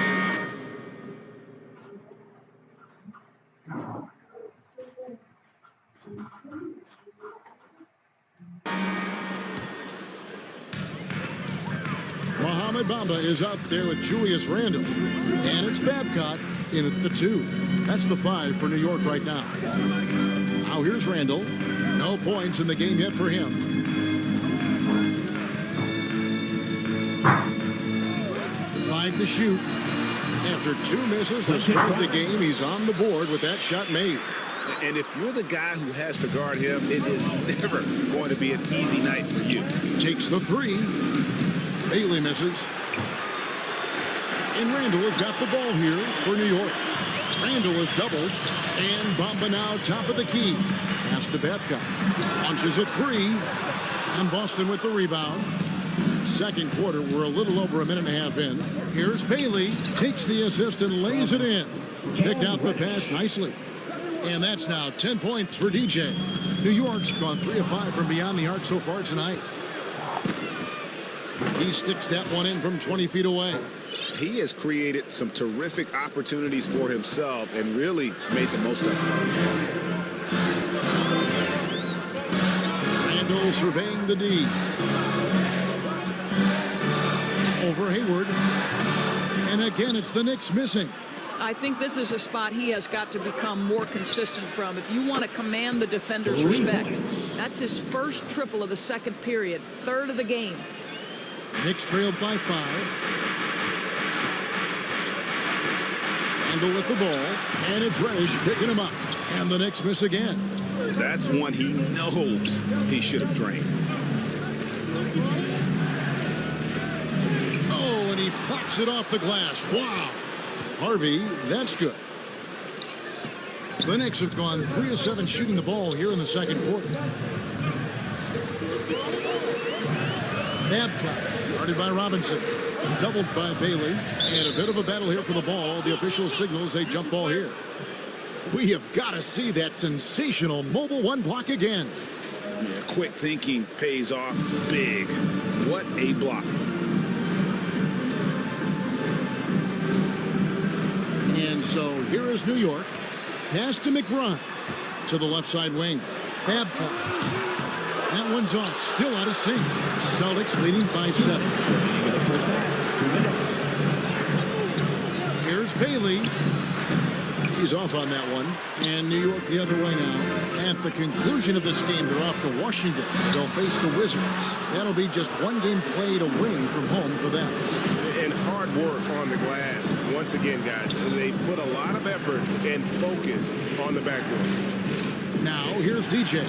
Mohamed Bamba is out there with Julius Randle. And it's Babcock in at the 2. That's the 5 for New York right now. Now here's Randle. No points in the game yet for him. Five to shoot. After 2 misses to start the game, he's on the board with that shot made. And if you're the guy who has to guard him, it is never going to be an easy night for you. Takes the 3. Bailey misses. And Randle has got the ball here for New York. Randle is doubled. And Bamba now top of the key. Pass to Babcock. Launches a 3. And Boston with the rebound. Second quarter, we're a little over a minute and a half in. Here's Bailey. Takes the assist and lays it in. Picked out the pass nicely. And that's now 10 points for DJ. New York's gone 3 of 5 from beyond the arc so far tonight. He sticks that one in from 20 feet away. He has created some terrific opportunities for himself and really made the most of it. Randle surveying the D. Over Hayward. And again, it's the Knicks missing. I think this is a spot he has got to become more consistent from. If you want to command the defender's respect, that's his first triple of the second period, 3rd of the game. Knicks trailed by 5. Randle with the ball, and it's Reddish picking him up. And the Knicks miss again. That's one he knows he should have drained. Oh, and he plucks it off the glass. Wow. Harvey, that's good. The Knicks have gone 3 of 7 shooting the ball here in the second quarter. Babcock, guarded by Robinson. Doubled by Bailey. And a bit of a battle here for the ball. The official signals a jump ball here. We have got to see that sensational mobile 1 block again. Yeah, quick thinking pays off big. What a block. And so here is New York. Pass to McBride. To the left side wing. Babcock. That one's off. Still out of sync. Celtics leading by 7. Here's Bailey. He's off on that one. And New York the other way now. At the conclusion of this game, they're off to Washington. They'll face the Wizards. That'll be just 1 game played away from home for them. And hard work on the glass. Once again, guys, they put a lot of effort and focus on the backboard. Now, here's DJ.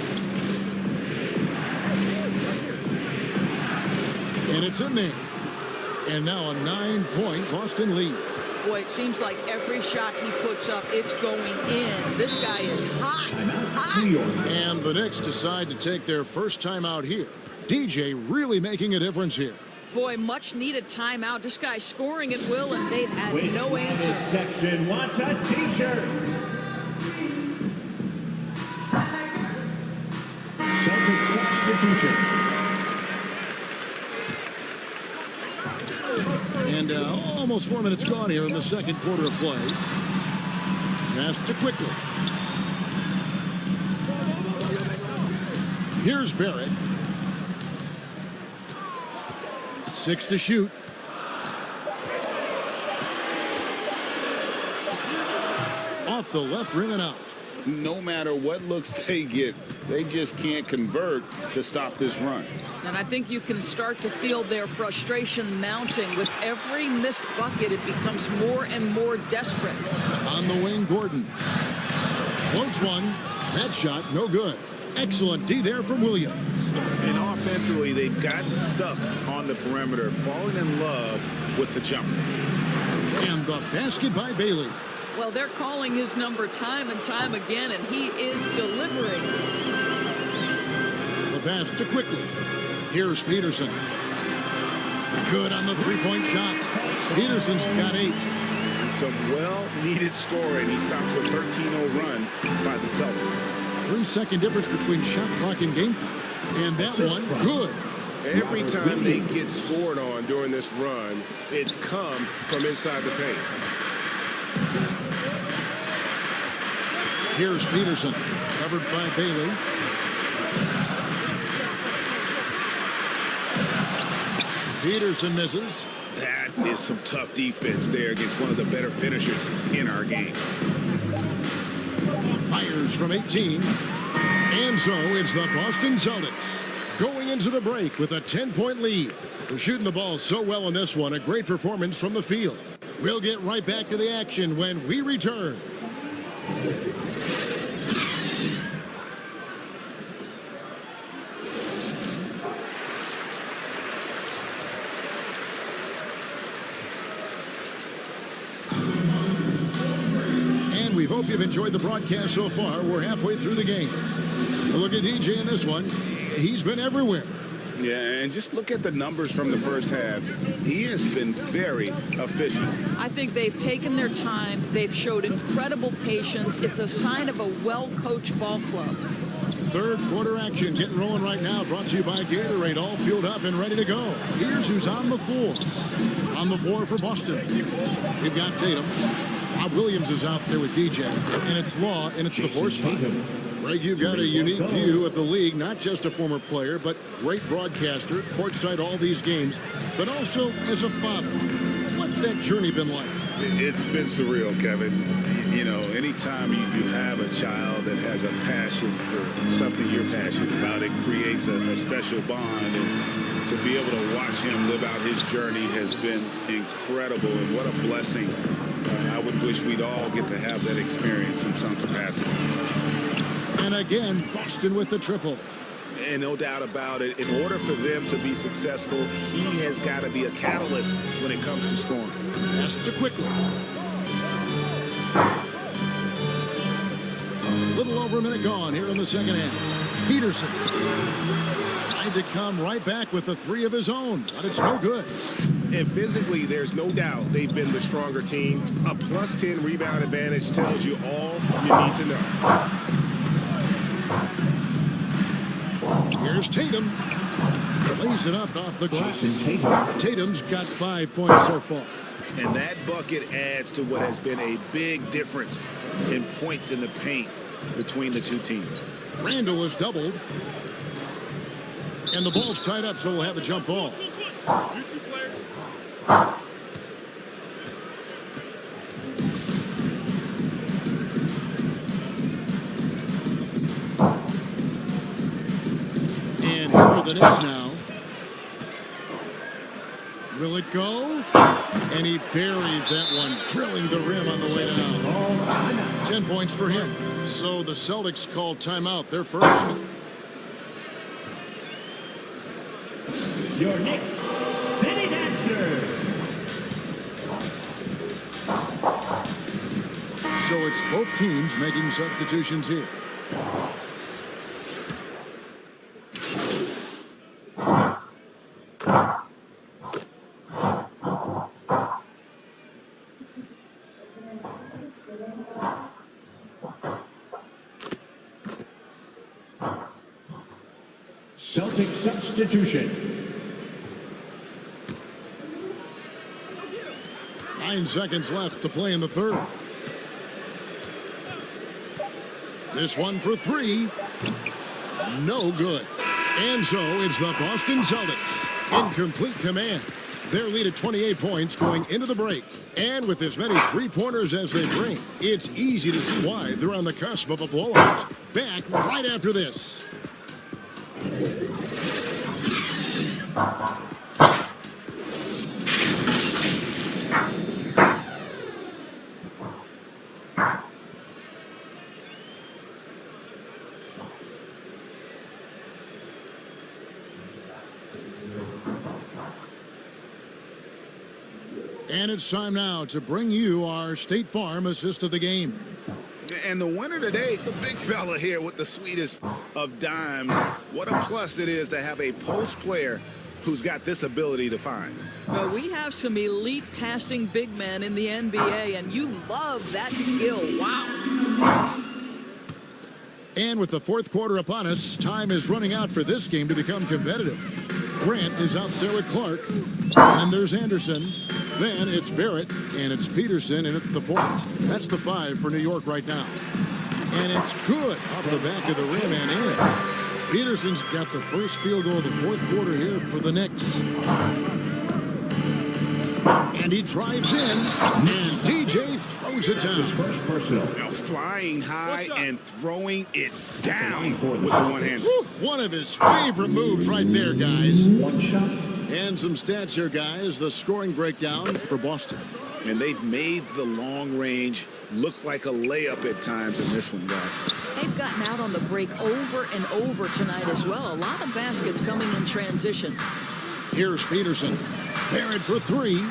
And it's in there. And now a 9-point Boston lead. Boy, it seems like every shot he puts up, it's going in. This guy is hot. And the Knicks decide to take their first time out here. DJ really making a difference here. Boy, much needed timeout. This guy's scoring at will, and they've had no answer. Section wants a t-shirt. Celtic substitution. And almost 4 minutes gone here in the second quarter of play. Pass to Quickly. Here's Barrett. 6 to shoot. Off the left rim and out. No matter what looks they get, they just can't convert to stop this run. And I think you can start to feel their frustration mounting. With every missed bucket, it becomes more and more desperate. On the wing, Gordon. Floats one. That shot, no good. Excellent D there from Williams. And offensively, they've gotten stuck on the perimeter, falling in love with the jumper. And the basket by Bailey. Well, they're calling his number time and time again, and he is delivering. The pass to Quickly. Here's Peterson. Good on the three-point shot. Peterson's got 8. And some well-needed scoring. He stops a 13-0 run by the Celtics. 3-second difference between shot clock and game clock. And that one, good. Every time they get scored on during this run, it's come from inside the paint. Here's Peterson, covered by Bailey. Peterson misses. That is some tough defense there against one of the better finishers in our game. Fires from 18. And so it's the Boston Celtics going into the break with a 10-point lead. They're shooting the ball so well in this one. A great performance from the field. We'll get right back to the action when we return. And we hope you've enjoyed the broadcast so far. We're halfway through the game. Look at DJ in this one. He's been everywhere. Yeah, and just look at the numbers from the first half. He has been very efficient. I think they've taken their time. They've showed incredible patience. It's a sign of a well-coached ball club. Third quarter action getting rolling right now. Brought to you by Gatorade. All fueled up and ready to go. Here's who's on the floor. On the floor for Boston. We've got Tatum. Bob Williams is out there with DJ. And it's Law in at the 4th spot. Greg, you've got a unique view of the league, not just a former player, but great broadcaster, courtside all these games, but also as a father. What's that journey been like? It's been surreal, Kevin. You know, anytime you have a child that has a passion for something you're passionate about, it creates a special bond. And to be able to watch him live out his journey has been incredible. And what a blessing. I would wish we'd all get to have that experience in some capacity. And again, Boston with the triple. And no doubt about it, in order for them to be successful, he has got to be a catalyst when it comes to scoring. Pass to Quickly. A little over a minute gone here in the second half. Peterson tried to come right back with the 3 of his own, but it's no good. And physically, there's no doubt they've been the stronger team. A +10 rebound advantage tells you all you need to know. Here's Tatum. Lays it up off the glass. Tatum's got 5 points so far. And that bucket adds to what has been a big difference in points in the paint between the two teams. Randall is doubled. And the ball's tied up, so we'll have a jump ball. And here are the Knicks now. Will it go? And he buries that one, drilling the rim on the way down. 10 points for him. So the Celtics call timeout. They're first. Your Knicks City Dancers. So it's both teams making substitutions here. Celtic substitution. 9 seconds left to play in the third. This one for 3. No good. And so it's the Boston Celtics in complete command. Their lead at 28 points going into the break. And with as many three-pointers as they bring, it's easy to see why they're on the cusp of a blowout. Back right after this. And it's time now to bring you our State Farm assist of the game. And the winner today, the big fella here with the sweetest of dimes. What a plus it is to have a post player who's got this ability to find. Well, we have some elite passing big men in the NBA, and you love that skill. Wow. And with the fourth quarter upon us, time is running out for this game to become competitive. Grant is out there with Clark, and there's Anderson. Then it's Barrett, and it's Peterson in at the point. That's the 5 for New York right now. And it's good off the back of the rim and in. Peterson's got the first field goal of the fourth quarter here for the Knicks. And he drives in, and DJ throws it down. First personal. Flying high and throwing it down with the one-hander. One of his favorite moves right there, guys. One shot. And some stats here, guys. The scoring breakdown for Boston. And they've made the long range look like a layup at times in this one, guys. They've gotten out on the break over and over tonight as well. A lot of baskets coming in transition. Here's Peterson. Barrett for 3.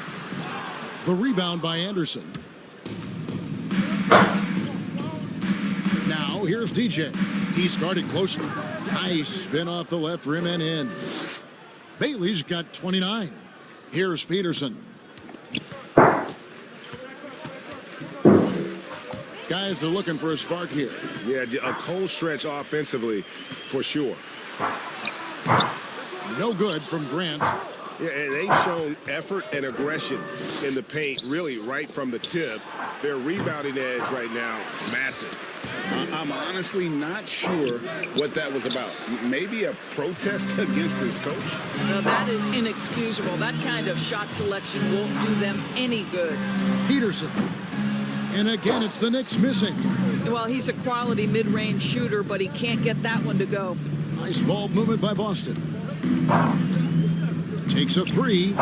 The rebound by Anderson. Now here's DJ. He's guarded closer. Nice spin off the left rim and in. Bailey's got 29. Here's Peterson. Guys are looking for a spark here. Yeah, a cold stretch offensively for sure. No good from Grant. Yeah, and they've shown effort and aggression in the paint, really right from the tip. Their rebounding edge right now, massive. I'm honestly not sure what that was about. Maybe a protest against his coach? Now that is inexcusable. That kind of shot selection won't do them any good. Peterson. And again, it's the Knicks missing. Well, he's a quality mid-range shooter, but he can't get that one to go. Nice ball movement by Boston. Takes a 3.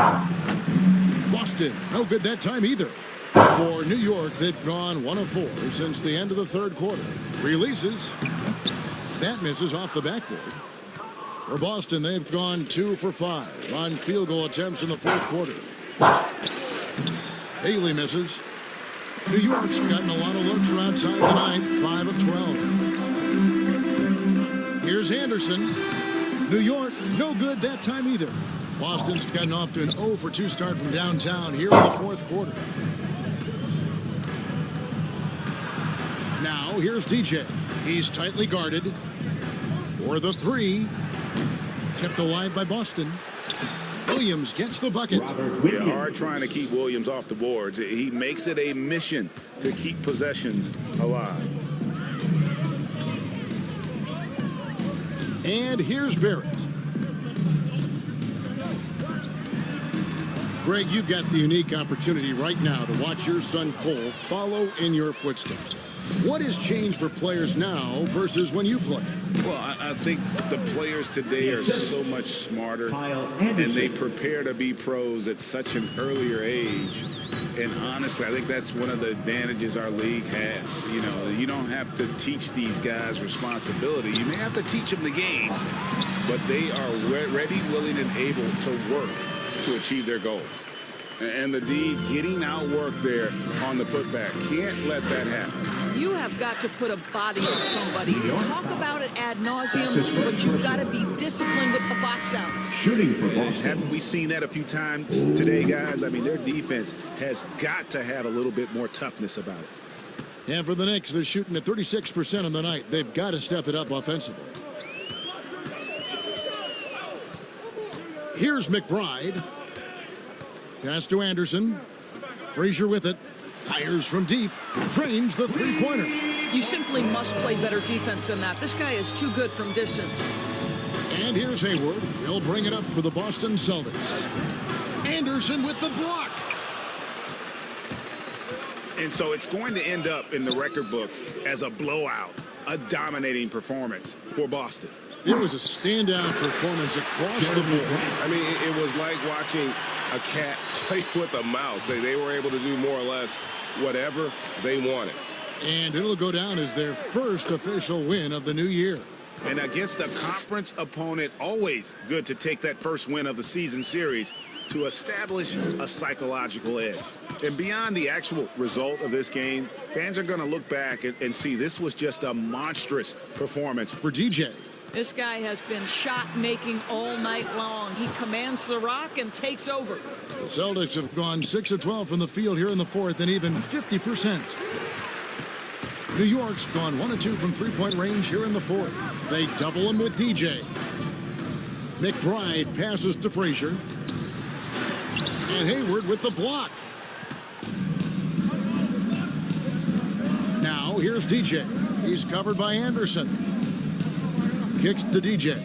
Boston, no good that time either. For New York, they've gone 1 of 4 since the end of the third quarter. Releases. That misses off the backboard. For Boston, they've gone 2 for 5 on field goal attempts in the fourth quarter. Bailey misses. New York's gotten a lot of looks from outside the 9, 5 of 12. Here's Anderson. New York, no good that time either. Boston's gotten off to an 0 for 2 start from downtown here in the fourth quarter. Now here's DJ. He's tightly guarded for the 3. Kept alive by Boston. Williams gets the bucket. Yeah, hard trying to keep Williams off the boards. He makes it a mission to keep possessions alive. And here's Barrett. Greg, you've got the unique opportunity right now to watch your son Cole follow in your footsteps. What has changed for players now versus when you played? Well, I think the players today are so much smarter, and they prepare to be pros at such an earlier age. And honestly, I think that's one of the advantages our league has. You know, you don't have to teach these guys responsibility. You may have to teach them the game, but they are ready, willing, and able to work to achieve their goals. And the D getting outworked there on the putback. Can't let that happen. You have got to put a body on somebody. Talk about it ad nauseum, but you've got to be disciplined with the box outs. Shooting for Boston. Haven't we seen that a few times today, guys? I mean, their defense has got to have a little bit more toughness about it. And for the Knicks, they're shooting at 36% on the night. They've got to step it up offensively. Here's McBride. Pass to Anderson. Frazier with it. Fires from deep. Drains the three-pointer. You simply must play better defense than that. This guy is too good from distance. And here's Hayward. He'll bring it up for the Boston Celtics. Anderson with the block. And so it's going to end up in the record books as a blowout, a dominating performance for Boston. It was a standout performance across the board. I mean, it was like watching a cat play with a mouse. They were able to do more or less whatever they wanted. And it'll go down as their first official win of the new year. And against a conference opponent, always good to take that first win of the season series to establish a psychological edge. And beyond the actual result of this game, fans are going to look back and see this was just a monstrous performance for DJ. This guy has been shot-making all night long. He commands the rock and takes over. The Celtics have gone 6 of 12 from the field here in the fourth and even 50%. New York's gone 1 of 2 from three-point range here in the fourth. They double him with DJ. McBride passes to Frazier. And Hayward with the block. Now here's DJ. He's covered by Anderson. Kicks to DJ.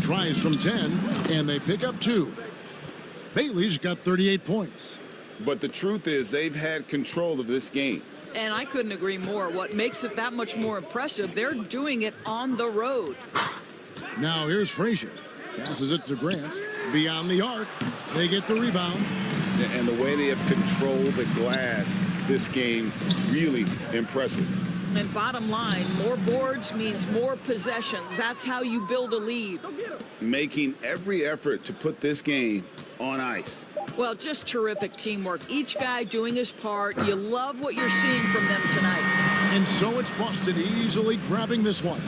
Tries from 10, and they pick up 2. Bailey's got 38 points. But the truth is they've had control of this game. And I couldn't agree more. What makes it that much more impressive, they're doing it on the road. Now here's Frazier. Passes it to Grant. Beyond the arc. They get the rebound. And the way they have controlled the glass this game, really impressive. And bottom line, more boards means more possessions. That's how you build a lead. Making every effort to put this game on ice. Well, just terrific teamwork. Each guy doing his part. You love what you're seeing from them tonight. And so it's Boston easily grabbing this one.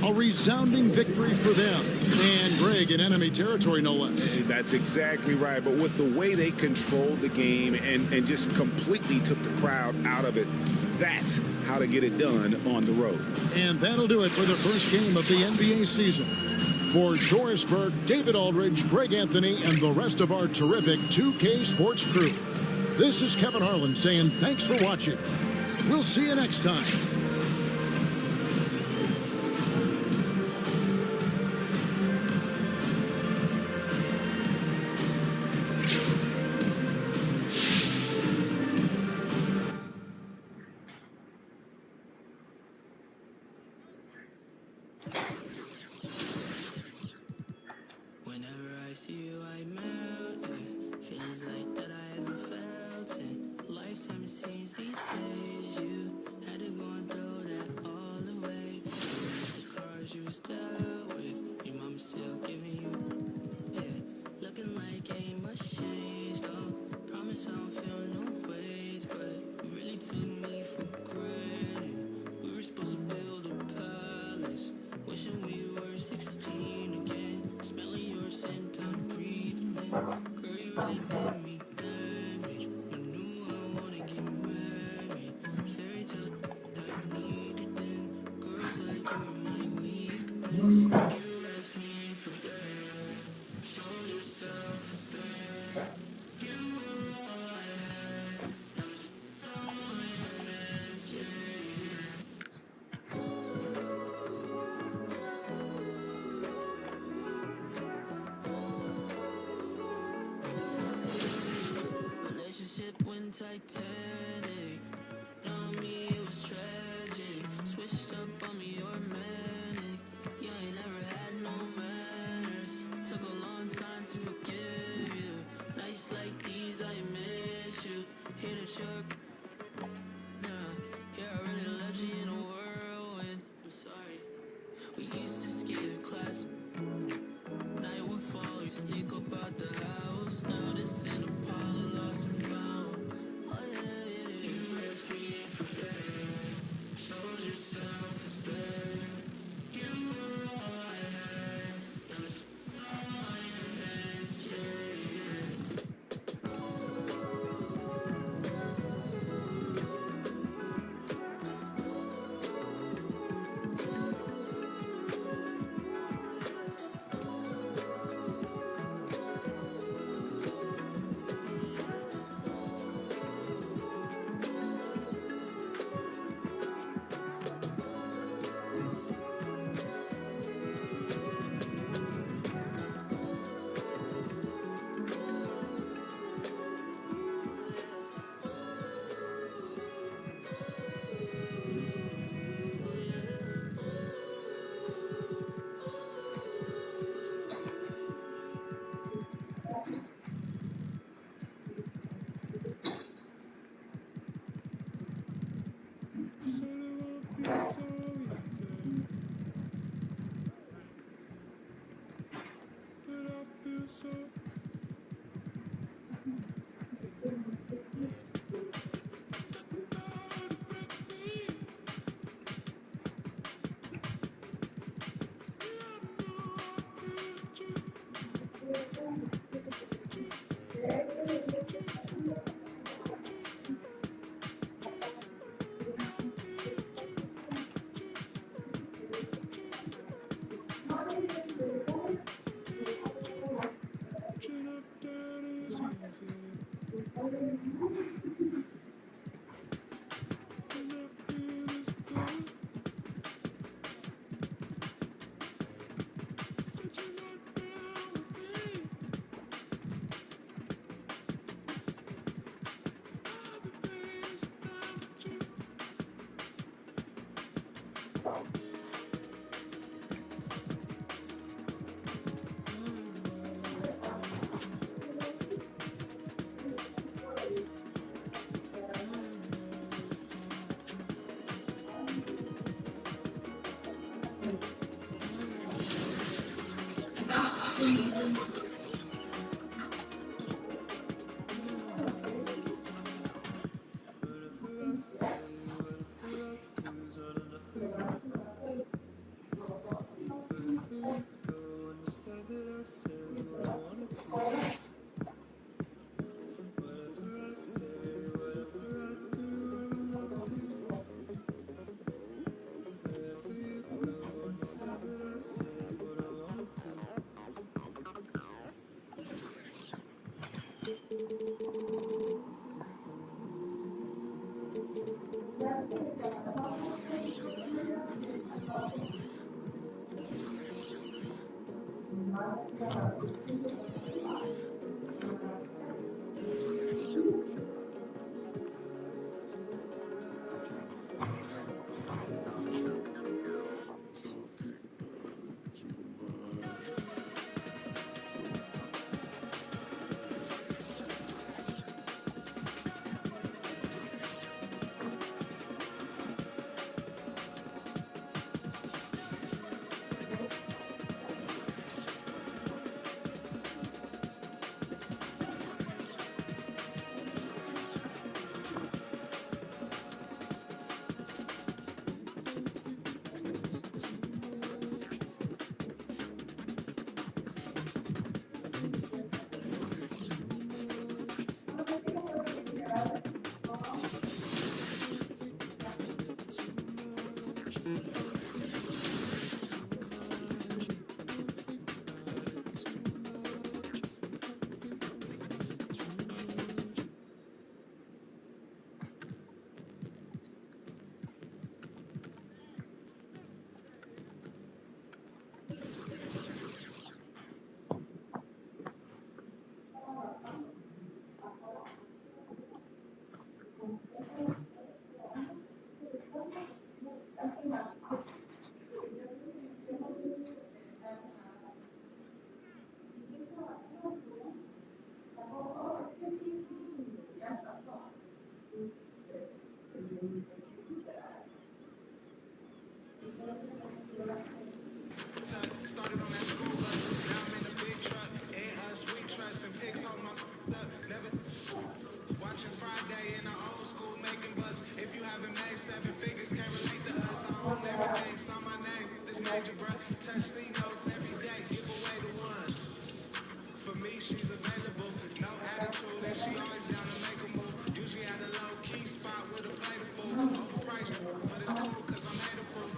A resounding victory for them. And Greg in enemy territory, no less. That's exactly right. But with the way they controlled the game and just completely took the crowd out of it, that's how to get it done on the road. And that'll do it for the first game of the NBA season. For Doris Berg, David Aldridge, Greg Anthony, and the rest of our terrific 2K Sports crew, this is Kevin Harlan saying thanks for watching. We'll see you next time. Titanic, on me it was tragic. Switched up on me, you're manic. You ain't never had no manners. Took a long time to forgive you. Nights like these, I miss you. Hit a shark. Nah, yeah, I really left you in a whirlwind. I'm sorry. We used to skip class. Now we're falling. we sneak up out the house. Now this ain't Apollo lost and found. Oh yeah, it is. You left me for dead. Showed yourself instead. You were all I had. Now it's all your hands, yeah, yeah. major, bruh. Touch C notes every day, give away the ones. For me, she's available. No attitude, and she always down to make a move. Usually at a low key spot with a plate of food. Overpriced, but it's cool, cause I'm hater proof.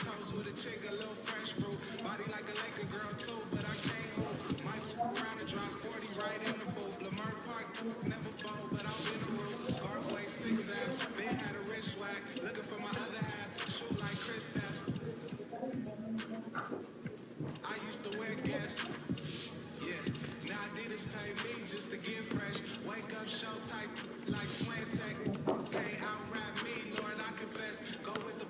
Toast with a chick, a little fresh fruit. Body like a Laker girl, too, but I can't hoop. Might around and drop 40 right in the booth. Lamar Park, never fold, but I'll win the rules. Garthway 6 out, Ben had a rich swag. Looking for my other half, shoot like Chris Steps. I used to wear Guess. Yeah, now Adidas pay me just to get fresh. Wake up, show type like Swantech. Can't out-rap me, Lord, I confess. Go with the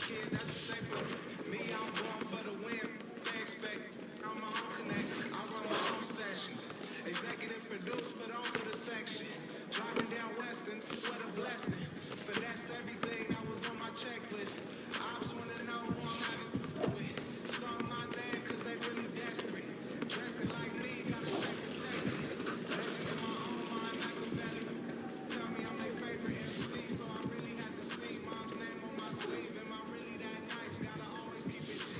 kid, that's a safer. Me, I'm going for the win. They expect I'm my own connect. I run my own sessions. Executive produce, put on for the section. Driving down Weston, what a blessing. Finesse everything that was on my checklist. Ops wanna know who I'm having with. Saw my name cause they really desperate. Dressing like me, gotta stay protected. Legend in my own mind, Machiavelli. Tell me I'm their favorite MC, so I really had to see mom's name on my sleeve. Am I really that nice? Gotta always keep it G.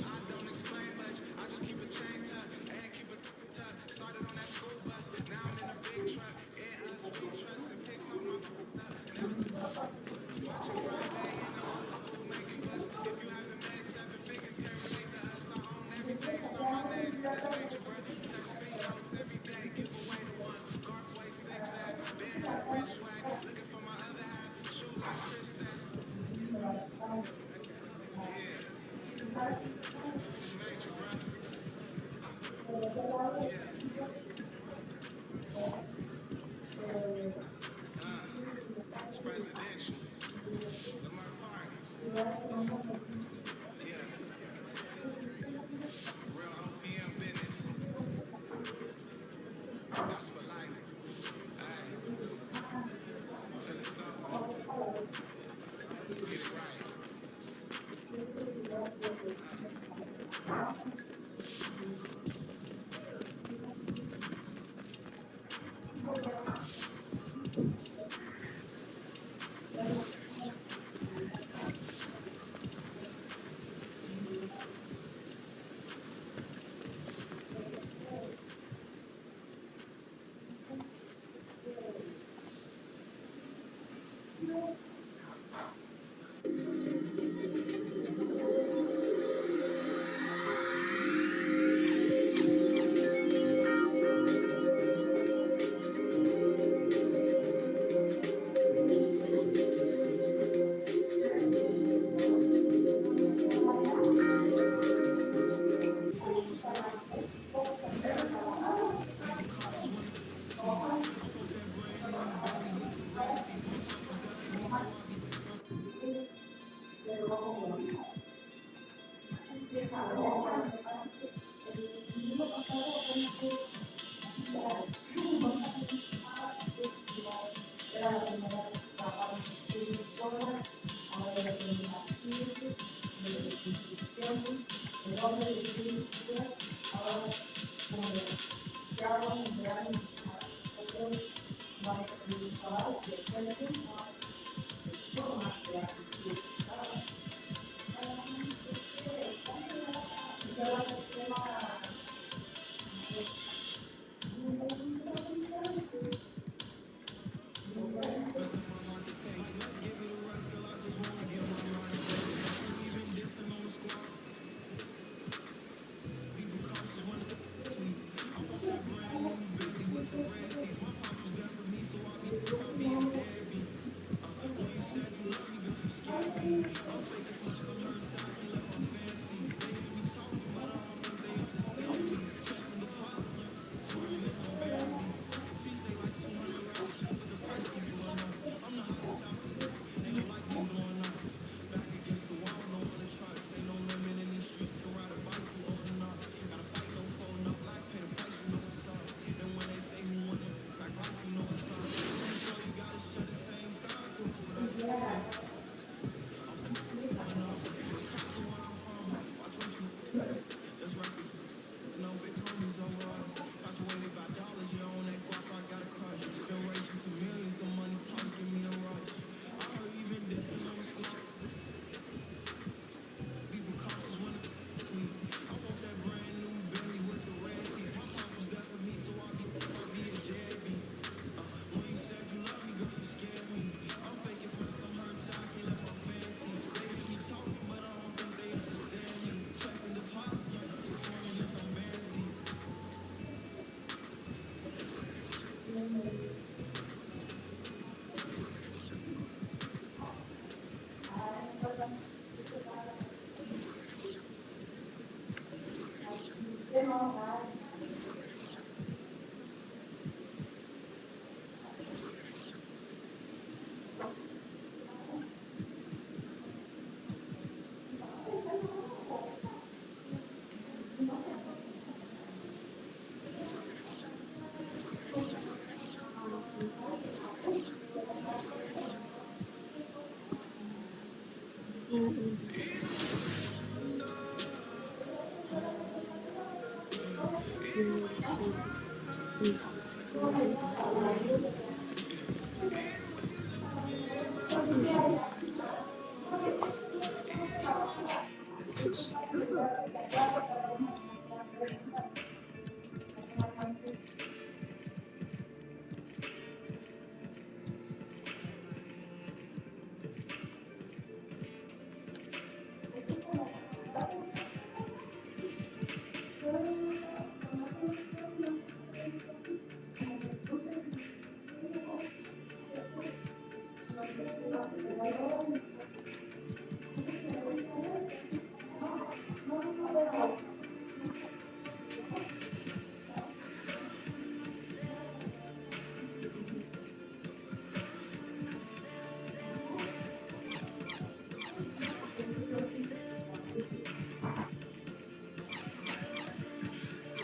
I don't explain much, I just keep a chain tuck and keep it tuck. Started on that school bus, now I'm in a big truck. In us, we trust and pics on my watching Friday in the old school making bucks. If you haven't made 7 figures, can't relate to us. I own everything, so my name is major, bro. Touch C notes every day, give away the ones. Garthway 6 out, Ben had a rich swag. Looking for my other half, shoot like Chris Steps. Yeah, it's major, bro. Yeah. It's presidential. Lamar Park. Yeah. Real OPM business. That's for life. Aye. Till it's over. Get it right.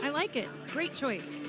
I like it. Great choice.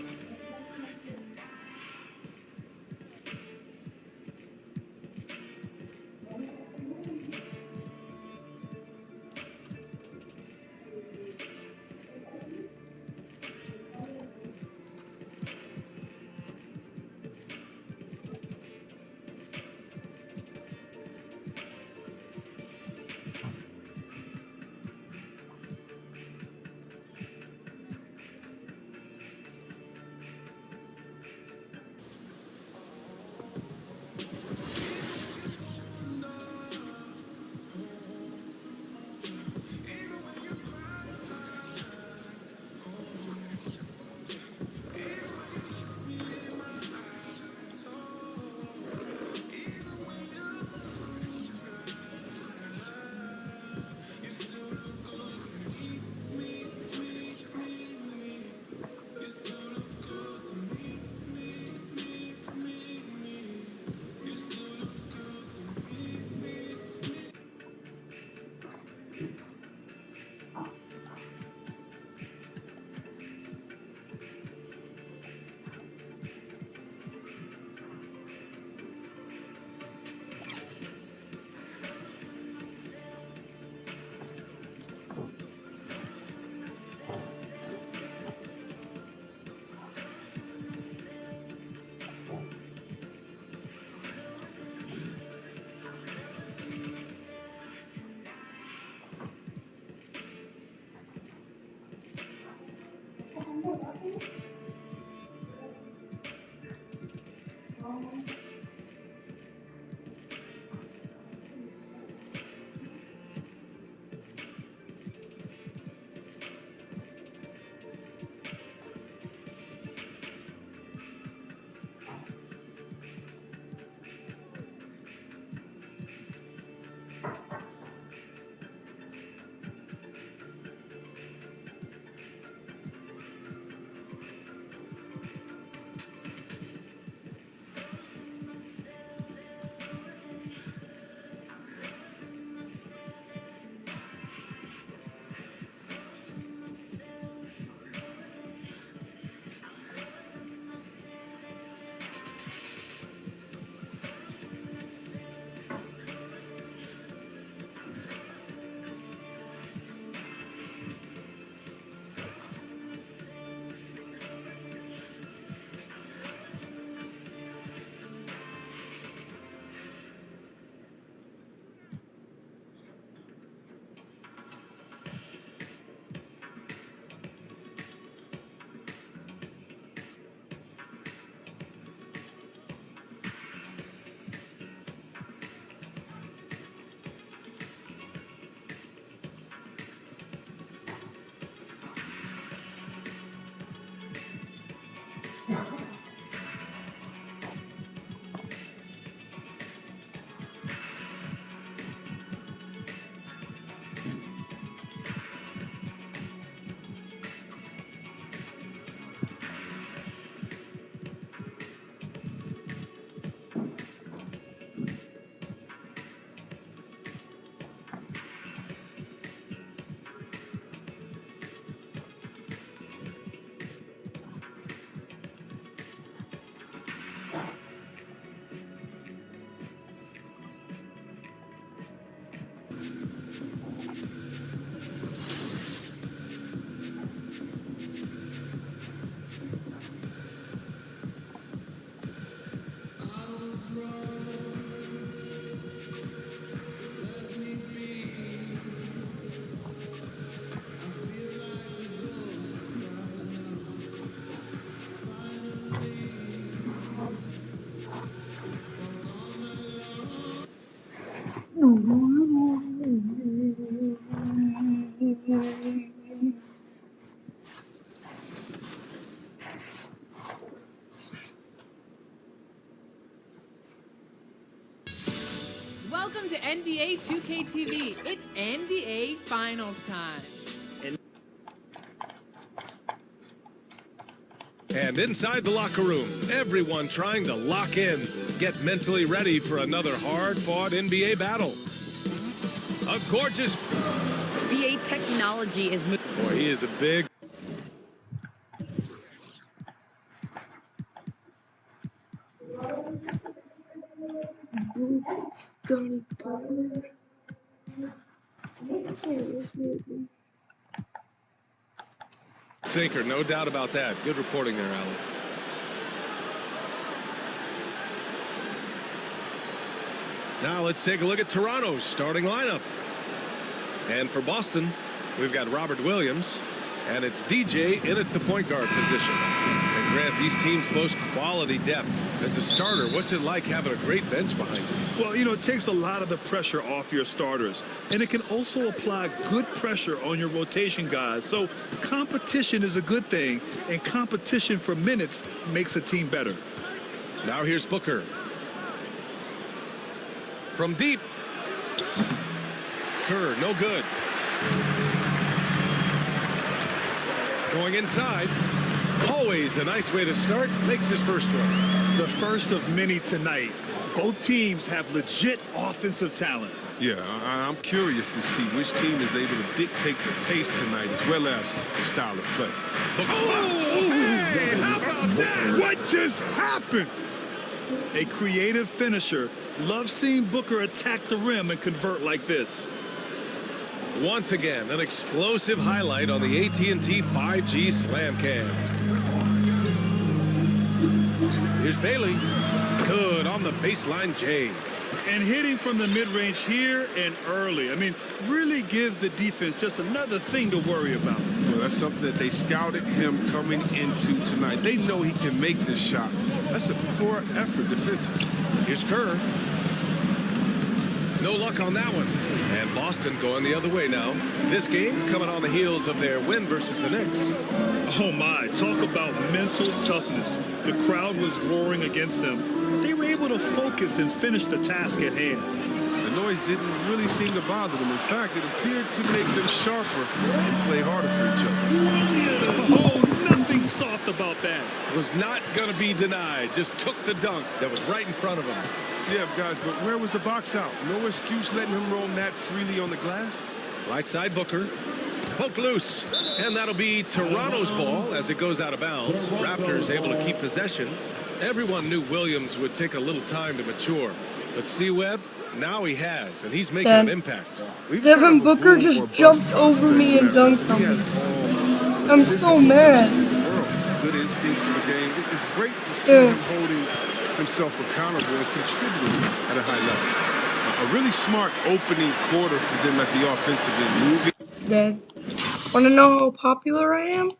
Welcome to NBA 2K TV. It's NBA Finals time. And inside the locker room, everyone trying to lock in, get mentally ready for another hard-fought NBA battle. A gorgeous... VA technology is moving. Boy, he is a big... thinker, no doubt about that. Good reporting there, Alan. Now let's take a look at Toronto's starting lineup. And for Boston, we've got Robert Williams, and it's DJ in at the point guard position. And Grant, these teams boast quality depth. As a starter, what's it like having a great bench behind you? Well, you know, it takes a lot of the pressure off your starters, and it can also apply good pressure on your rotation guys. So competition is a good thing, and competition for minutes makes a team better. Now here's Booker. From deep. Kerr, no good. Going inside. Always a nice way to start. Makes his first one. The first of many tonight. Both teams have legit offensive talent. Yeah, I'm curious to see which team is able to dictate the pace tonight as well as the style of play. Oh, hey, how about that? What just happened? A creative finisher loves seeing Booker attack the rim and convert like this. Once again, an explosive highlight on the AT&T 5G Slam Cam. Here's Bailey. Good on the baseline J. And hitting from the mid-range here and early. I mean, really gives the defense just another thing to worry about. Well, that's something that they scouted him coming into tonight. They know he can make this shot. That's a poor effort defensively. Here's Kerr. No luck on that one. And Boston going the other way now. This game coming on the heels of their win versus the Knicks. Oh my, talk about mental toughness. The crowd was roaring against them. They were able to focus and finish the task at hand. The noise didn't really seem to bother them. In fact, it appeared to make them sharper and play harder for each other. Oh, nothing soft about that. Was not going to be denied. Just took the dunk that was right in front of him. Yeah, guys, but where was the box out? No excuse letting him roam that freely on the glass. Right side Booker. Poke loose. And that'll be Toronto's ball as it goes out of bounds. Raptors able to keep possession. Everyone knew Williams would take a little time to mature. But C-Webb, now he has, and he's making an impact. Devin Booker just jumped over me and dunked on me. I'm so mad. Good instincts for the game. It's great to see him holding himself accountable and contributing at a high level. A really smart opening quarter for them at the offensive end. Dad, want to know how popular I am?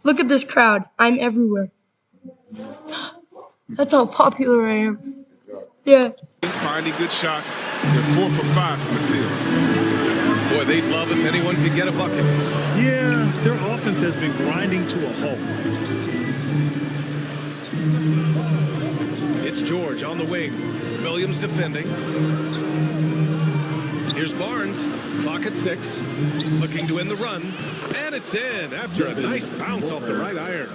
Look at this crowd. I'm everywhere. That's how popular I am. Yeah. Finding good shots. They're 4 for 5 from the field. Boy, they'd love if anyone could get a bucket. Yeah, their offense has been grinding to a halt. It's George on the wing. Williams defending. Here's Barnes. Clock at 6. Looking to end the run. And it's in after a nice bounce off the right iron.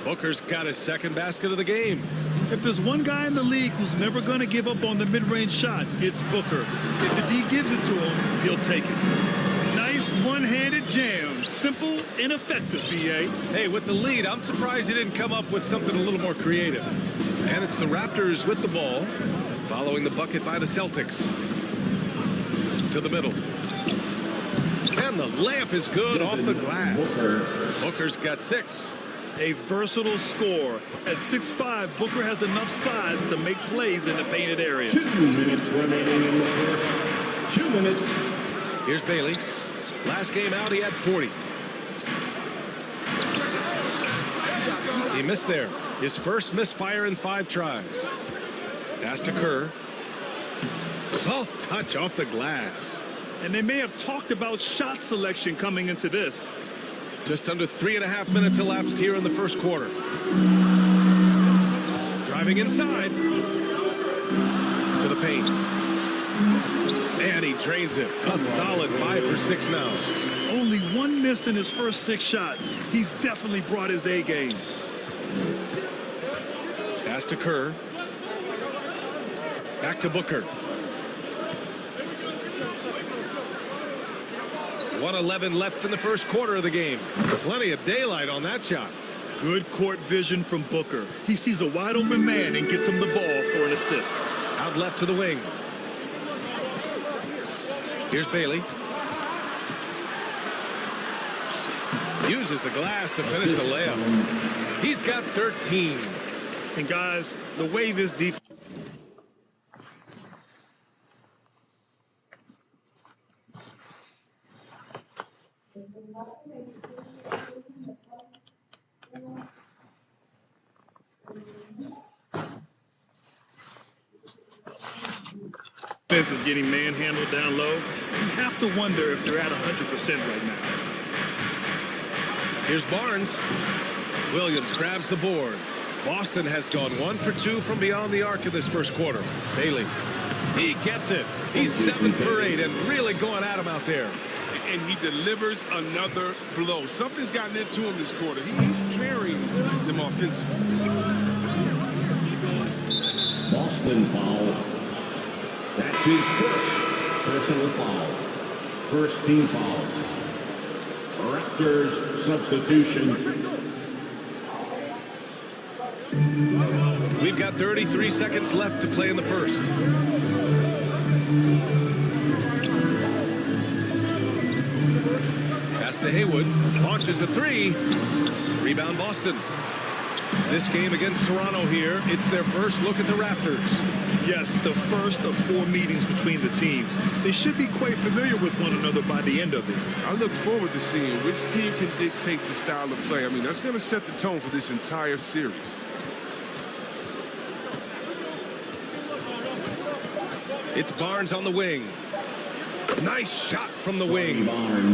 Booker's got his second basket of the game. If there's one guy in the league who's never going to give up on the mid-range shot, it's Booker. If the D gives it to him, he'll take it. Nice one-handed jam. Simple and effective, B.A. Hey, with the lead, I'm surprised he didn't come up with something a little more creative. And it's the Raptors with the ball, following the bucket by the Celtics. To the middle. And the layup is good off the glass. Booker's got 6. A versatile scorer. At 6'5", Booker has enough size to make plays in the painted area. 2 minutes remaining in the first. 2 minutes. Here's Bailey. Last game out, he had 40. He missed there. His first misfire in 5 tries. Pass to Kerr. Soft touch off the glass. And they may have talked about shot selection coming into this. Just under 3.5 minutes elapsed here in the first quarter. Driving inside. To the the paint. And he drains it. A solid 5 for 6 now. Only one miss in his first 6 shots. He's definitely brought his A game. Pass to Kerr. Back to Booker. 1:11 left in the first quarter of the game. Plenty of daylight on that shot. Good court vision from Booker. He sees a wide open man and gets him the ball for an assist. Out left to the wing. Here's Bailey. Uses the glass to finish the layup. He's got 13. And guys, the way this defense... is getting manhandled down low. You have to wonder if they're at 100% right now. Here's Barnes. Williams grabs the board. Boston has gone 1 for 2 from beyond the arc in this first quarter. Bailey. He gets it. He's 7 for 8 and really going at him out there. And he delivers another blow. Something's gotten into him this quarter. He's carrying them offensively. Boston foul. That's his first personal foul. First team foul. Raptors substitution. We've got 33 seconds left to play in the first. Pass to Haywood. Launches a 3. Rebound Boston. This game against Toronto here, it's their first look at the Raptors. Yes, the first of 4 meetings between the teams. They should be quite familiar with one another by the end of it. I look forward to seeing which team can dictate the style of play. I mean, that's going to set the tone for this entire series. It's Barnes on the wing. Nice shot from the wing.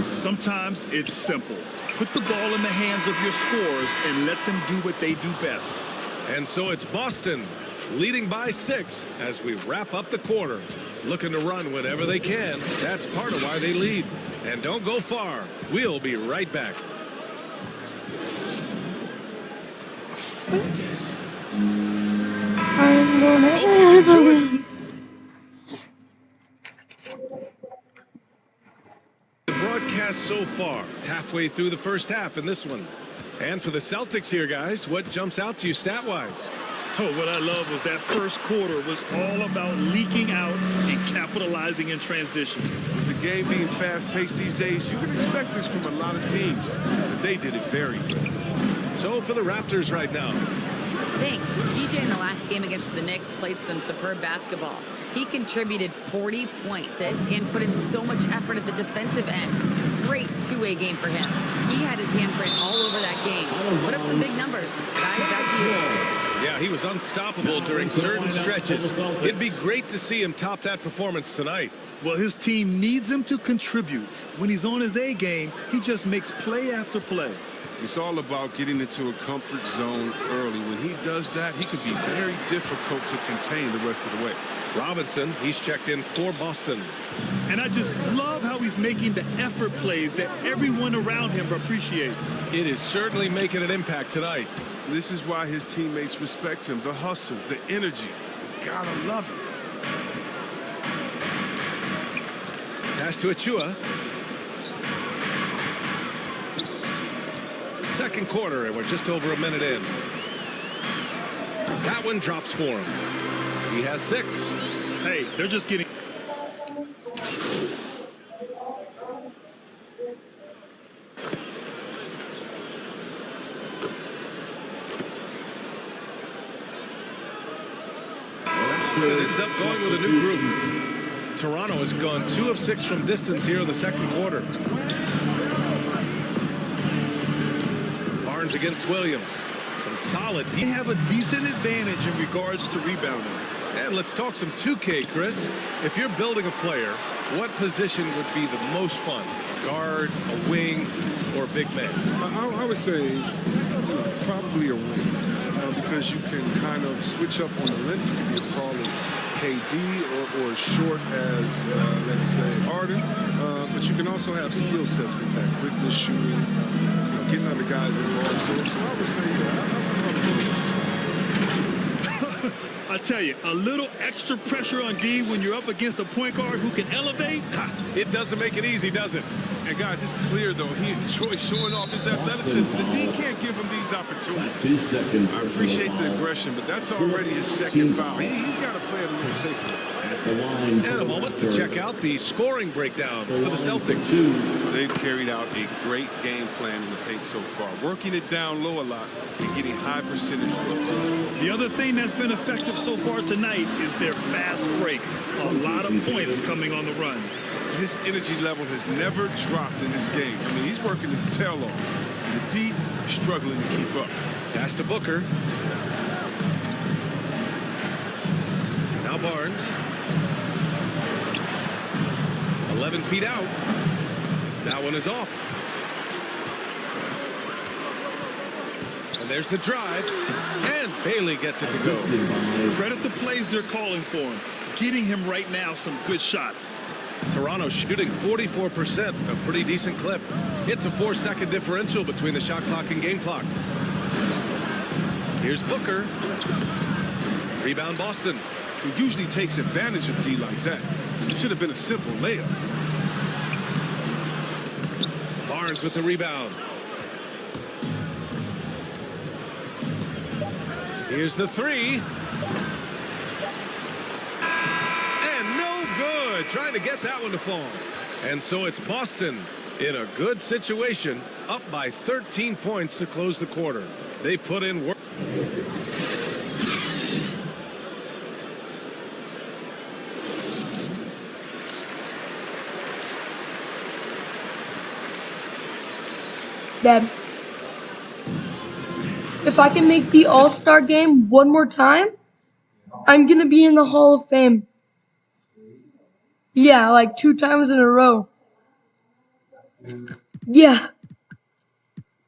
Sometimes it's simple. Put the ball in the hands of your scorers and let them do what they do best. And so it's Boston leading by 6 as we wrap up the quarter. Looking to run whenever they can. That's part of why they lead. And don't go far. We'll be right back. I'm gonna ever leave. The broadcast so far, halfway through the first half in this one. And for the Celtics here, guys, what jumps out to you stat-wise? Oh, what I love was that first quarter was all about leaking out and capitalizing in transition. With the game being fast-paced these days, you can expect this from a lot of teams, but they did it very well. So for the Raptors right now. Thanks. DJ in the last game against the Knicks played some superb basketball. He contributed 40 points and put in so much effort at the defensive end. Great two-way game for him. He had his handprint all over that game. Put up some big numbers. Guys, back to you. Yeah, he was unstoppable during certain stretches. It'd be great to see him top that performance tonight. Well, his team needs him to contribute. When he's on his A game, he just makes play after play. It's all about getting into a comfort zone early. When he does that, he can be very difficult to contain the rest of the way. Robinson, he's checked in for Boston. And I just love how he's making the effort plays that everyone around him appreciates. It is certainly making an impact tonight. This is why his teammates respect him. The hustle, the energy. You gotta love it. Pass to Achua. Second quarter, and we're just over a minute in. That one drops for him. He has 6. Hey, they're just getting... It ends up going with a new group. Toronto has gone 2 of 6 from distance here in the second quarter. Barnes against Williams. Some solid. They have a decent advantage in regards to rebounding. And let's talk some 2K, Chris. If you're building a player, what position would be the most fun? A guard, a wing, or a big man? I would say probably a wing. Because you can kind of switch up on the length. You can be as tall as KD or as short as, let's say, Harden. But you can also have skill sets with that. Quickness, shooting, getting other guys involved. So I would say, I tell you, a little extra pressure on D when you're up against a point guard who can elevate. It doesn't make it easy, does it? And guys, it's clear though he enjoys showing off his athleticism. The D can't give him these opportunities. That's his second. I appreciate the aggression, but that's already his second foul. He's got to play it a little safer. At the line And a moment to check out the scoring breakdown for the Celtics. They've carried out a great game plan in the paint so far, working it down low a lot and getting high percentage looks. The other thing that's been effective so far tonight is their fast break. A lot of points coming on the run. His energy level has never dropped in this game. I mean, he's working his tail off. The D struggling to keep up. Pass to Booker. Now Barnes. 11 feet out. That one is off. And there's the drive. And Bailey gets it to go. Credit the plays they're calling for him. Getting him right now some good shots. Toronto shooting 44%, a pretty decent clip. It's a 4-second differential between the shot clock and game clock. Here's Booker. Rebound Boston. He usually takes advantage of D like that. It should have been a simple layup. Barnes with the rebound. Here's the three. And no good. Trying to get that one to fall. And so it's Boston in a good situation, up by 13 points to close the quarter. They put in work. Dad, if I can make the All-Star game one more time, I'm gonna be in the Hall of Fame. Yeah, like 2 times in a row. Yeah.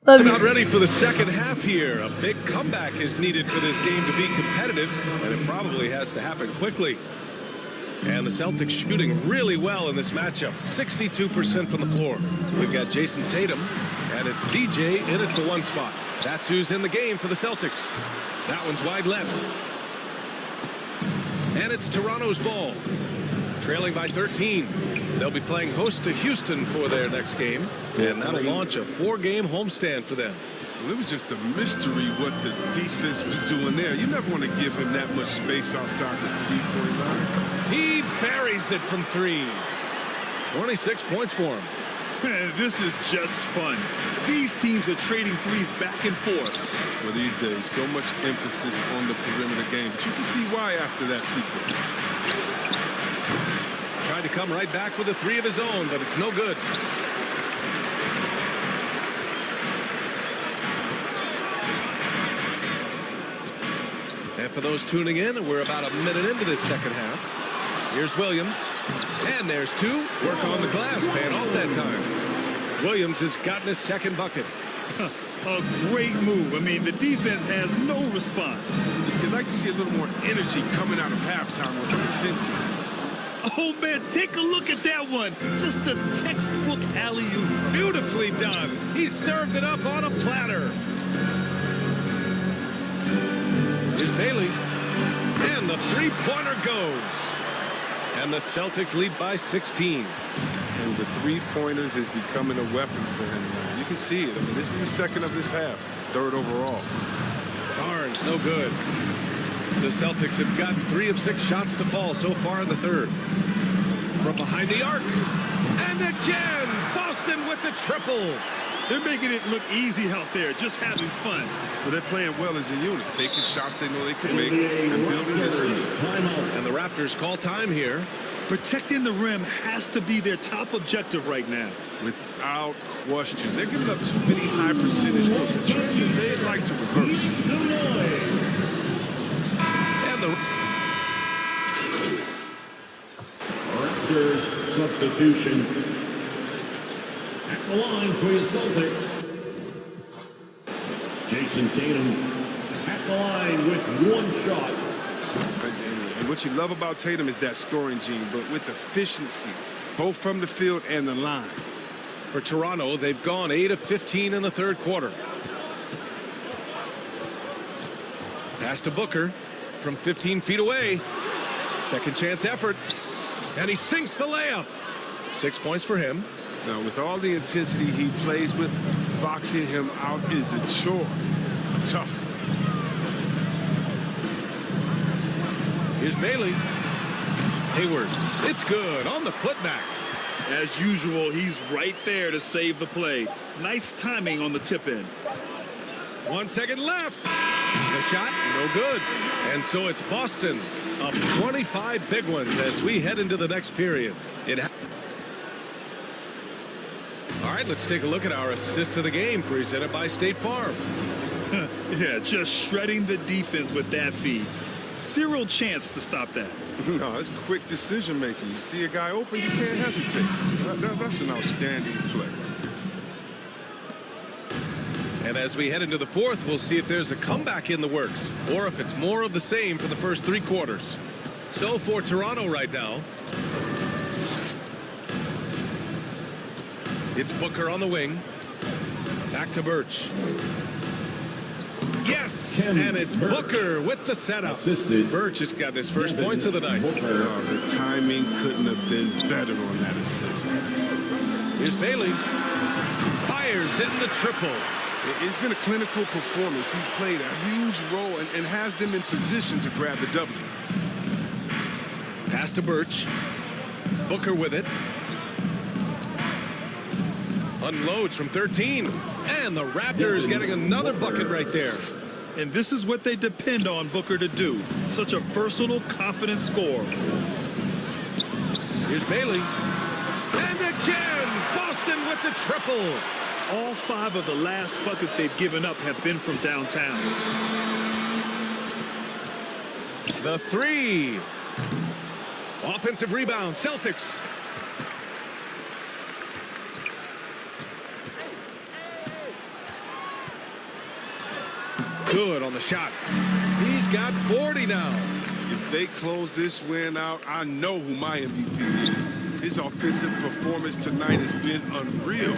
Love you. About ready for the second half here. A big comeback is needed for this game to be competitive, and it probably has to happen quickly. And the Celtics shooting really well in this matchup. 62% from the floor. We've got Jason Tatum, and it's DJ in at the 1 spot. That's who's in the game for the Celtics. That one's wide left. And it's Toronto's ball. Trailing by 13. They'll be playing host to Houston for their next game, and that'll launch a 4-game homestand for them. Well, it was just a mystery what the defense was doing there. You never want to give him that much space outside the three-point line. He buries it from 3. 26 points for him. Man, this is just fun. These teams are trading threes back and forth. Well, these days, so much emphasis on the perimeter game. But you can see why after that sequence. Tried to come right back with a 3 of his own, but it's no good. And for those tuning in, we're about a minute into this second half. Here's Williams. And there's 2. Work on the glass, paying off that time. Williams has gotten his second bucket. A great move. I mean, the defense has no response. You'd like to see a little more energy coming out of halftime with the defensive. Oh, man, take a look at that one. Just a textbook alley-oop. Beautifully done. He served it up on a platter. Here's Bailey. And the 3-pointer goes. And the Celtics lead by 16. And the 3-pointers is becoming a weapon for him now. You can see it. I mean, this is the second of this half. 3rd overall. Barnes, no good. The Celtics have gotten 3 of 6 shots to fall so far in the 3rd. From behind the arc. And again, Boston with the triple. They're making it look easy out there, just having fun. Well, they're playing well as a unit, taking shots they know they can make and building this lead. And the Raptors call time here. Protecting the rim has to be their top objective right now. Without question. They're giving up too many high percentage looks. A trend that they'd like to reverse. And the Raptors substitution. At the line for your Celtics. Jason Tatum at the line with 1 shot. And what you love about Tatum is that scoring gene, but with efficiency, both from the field and the line. For Toronto, they've gone 8 of 15 in the third quarter. Pass to Booker from 15 feet away. Second chance effort. And he sinks the layup. 6 points for him. Now, with all the intensity he plays with, boxing him out is a chore. Tough. Here's Bailey. Hayward. It's good on the putback. As usual, he's right there to save the play. Nice timing on the tip in. 1 second left. The shot, no good. And so it's Boston up 25 big ones as we head into the next period. All right, let's take a look at our assist of the game presented by State Farm. Yeah, just shredding the defense with that feed. Zero chance to stop that. No, it's quick decision making. You see a guy open, you can't hesitate. That's an outstanding play. And as we head into the fourth, we'll see if there's a comeback in the works or if it's more of the same for the first 3 quarters. So for Toronto right now, it's Booker on the wing. Back to Birch. Yes, and it's Booker with the setup. Birch has got his first points of the night. The timing couldn't have been better on that assist. Here's Bailey. Fires in the triple. It's been a clinical performance. He's played a huge role and has them in position to grab the W. Pass to Birch. Booker with it. Unloads from 13. And the Raptors getting another bucket right there. And this is what they depend on Booker to do. Such a versatile, confident scorer. Here's Bailey. And again, Boston with the triple. All 5 of the last buckets they've given up have been from downtown. The 3. Offensive rebound, Celtics. Good on the shot. He's got 40 now. If they close this win out, I know who my MVP is. His offensive performance tonight has been unreal.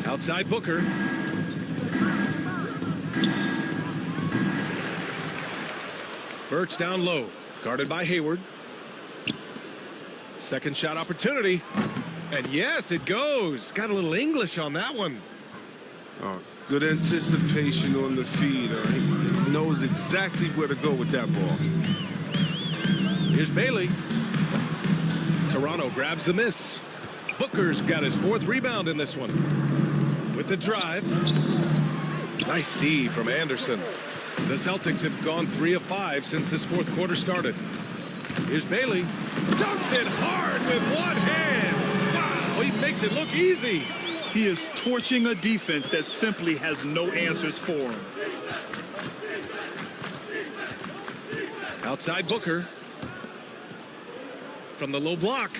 Outside Booker. Birch down low. Guarded by Hayward. Second shot opportunity. And yes, it goes. Got a little English on that one. Good anticipation on the feed. He knows exactly where to go with that ball. Here's Bailey. Toronto grabs the miss. Booker's got his 4th rebound in this one. With the drive. Nice D from Anderson. The Celtics have gone 3 of 5 since this 4th quarter started. Here's Bailey. Dunks it hard with one hand. Wow, he makes it look easy. He is torching a defense that simply has no answers for him. Outside Booker. From the low block.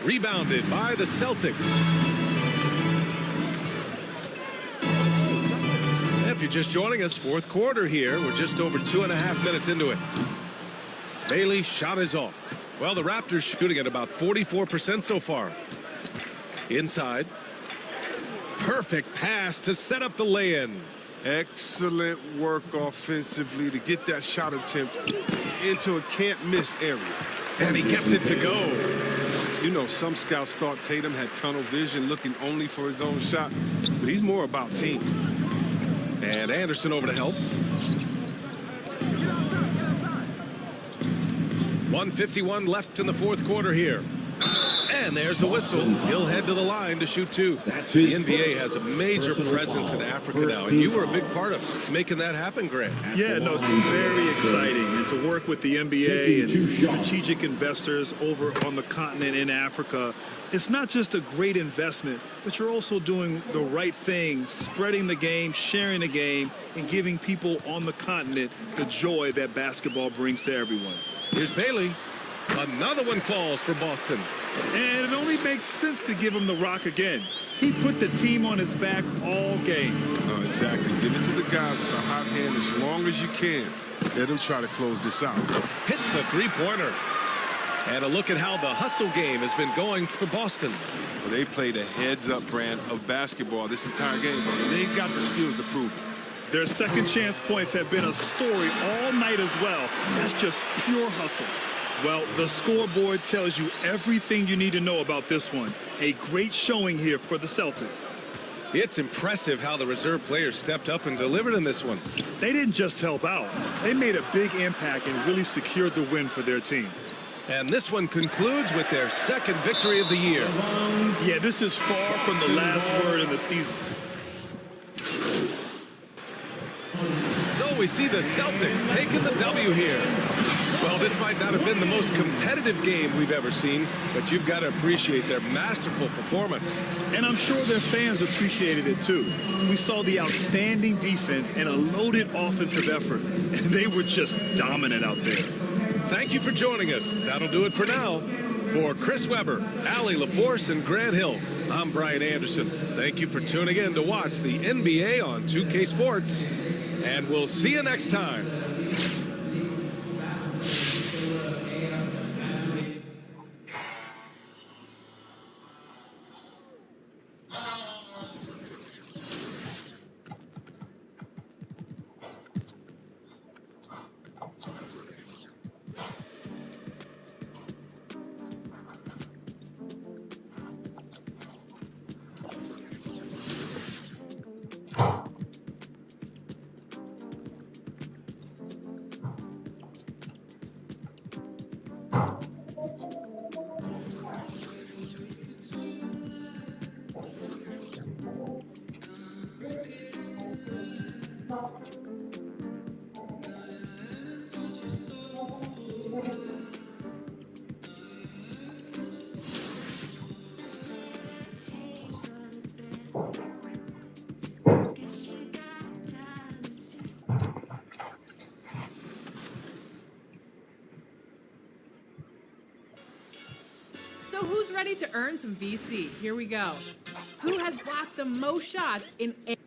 Rebounded by the Celtics. If you're just joining us, 4th quarter here. We're just over 2.5 minutes into it. Bailey's shot is off. Well, the Raptors shooting at about 44% so far. Inside. Perfect pass to set up the lay-in. Excellent work offensively to get that shot attempt into a can't-miss area. And he gets it to go. You know, some scouts thought Tatum had tunnel vision looking only for his own shot, but he's more about team. And Anderson over to help. 1:51 left in the 4th quarter here. And there's a whistle. He'll head to the line to shoot 2. The NBA has a major presence in Africa now, and you were a big part of making that happen, Grant. Yeah, no, it's very exciting. And to work with the NBA and strategic investors over on the continent in Africa, it's not just a great investment, but you're also doing the right thing, spreading the game, sharing the game, and giving people on the continent the joy that basketball brings to everyone. Here's Bailey. Another one falls for Boston. And it only makes sense to give him the rock again. He put the team on his back all game. Oh, exactly. Give it to the guy with the hot hand as long as you can. Let him try to close this out. Hits a three-pointer. And a look at how the hustle game has been going for Boston. Well, they played a heads-up brand of basketball this entire game, and they got the steals to prove it. Their second chance points have been a story all night as well. That's just pure hustle. Well, the scoreboard tells you everything you need to know about this one. A great showing here for the Celtics. It's impressive how the reserve players stepped up and delivered in this one. They didn't just help out. They made a big impact and really secured the win for their team. And this one concludes with their second victory of the year. Yeah, this is far from the last word in the season. So we see the Celtics taking the W here. Well, this might not have been the most competitive game we've ever seen, but you've got to appreciate their masterful performance. And I'm sure their fans appreciated it too. We saw the outstanding defense and a loaded offensive effort, and they were just dominant out there. Thank you for joining us. That'll do it for now. For Chris Webber, Allie LaForce, and Grant Hill, I'm Brian Anderson. Thank you for tuning in to watch the NBA on 2K Sports, and we'll see you next time. So who's ready to earn some VC? Here we go. Who has blocked the most shots in a...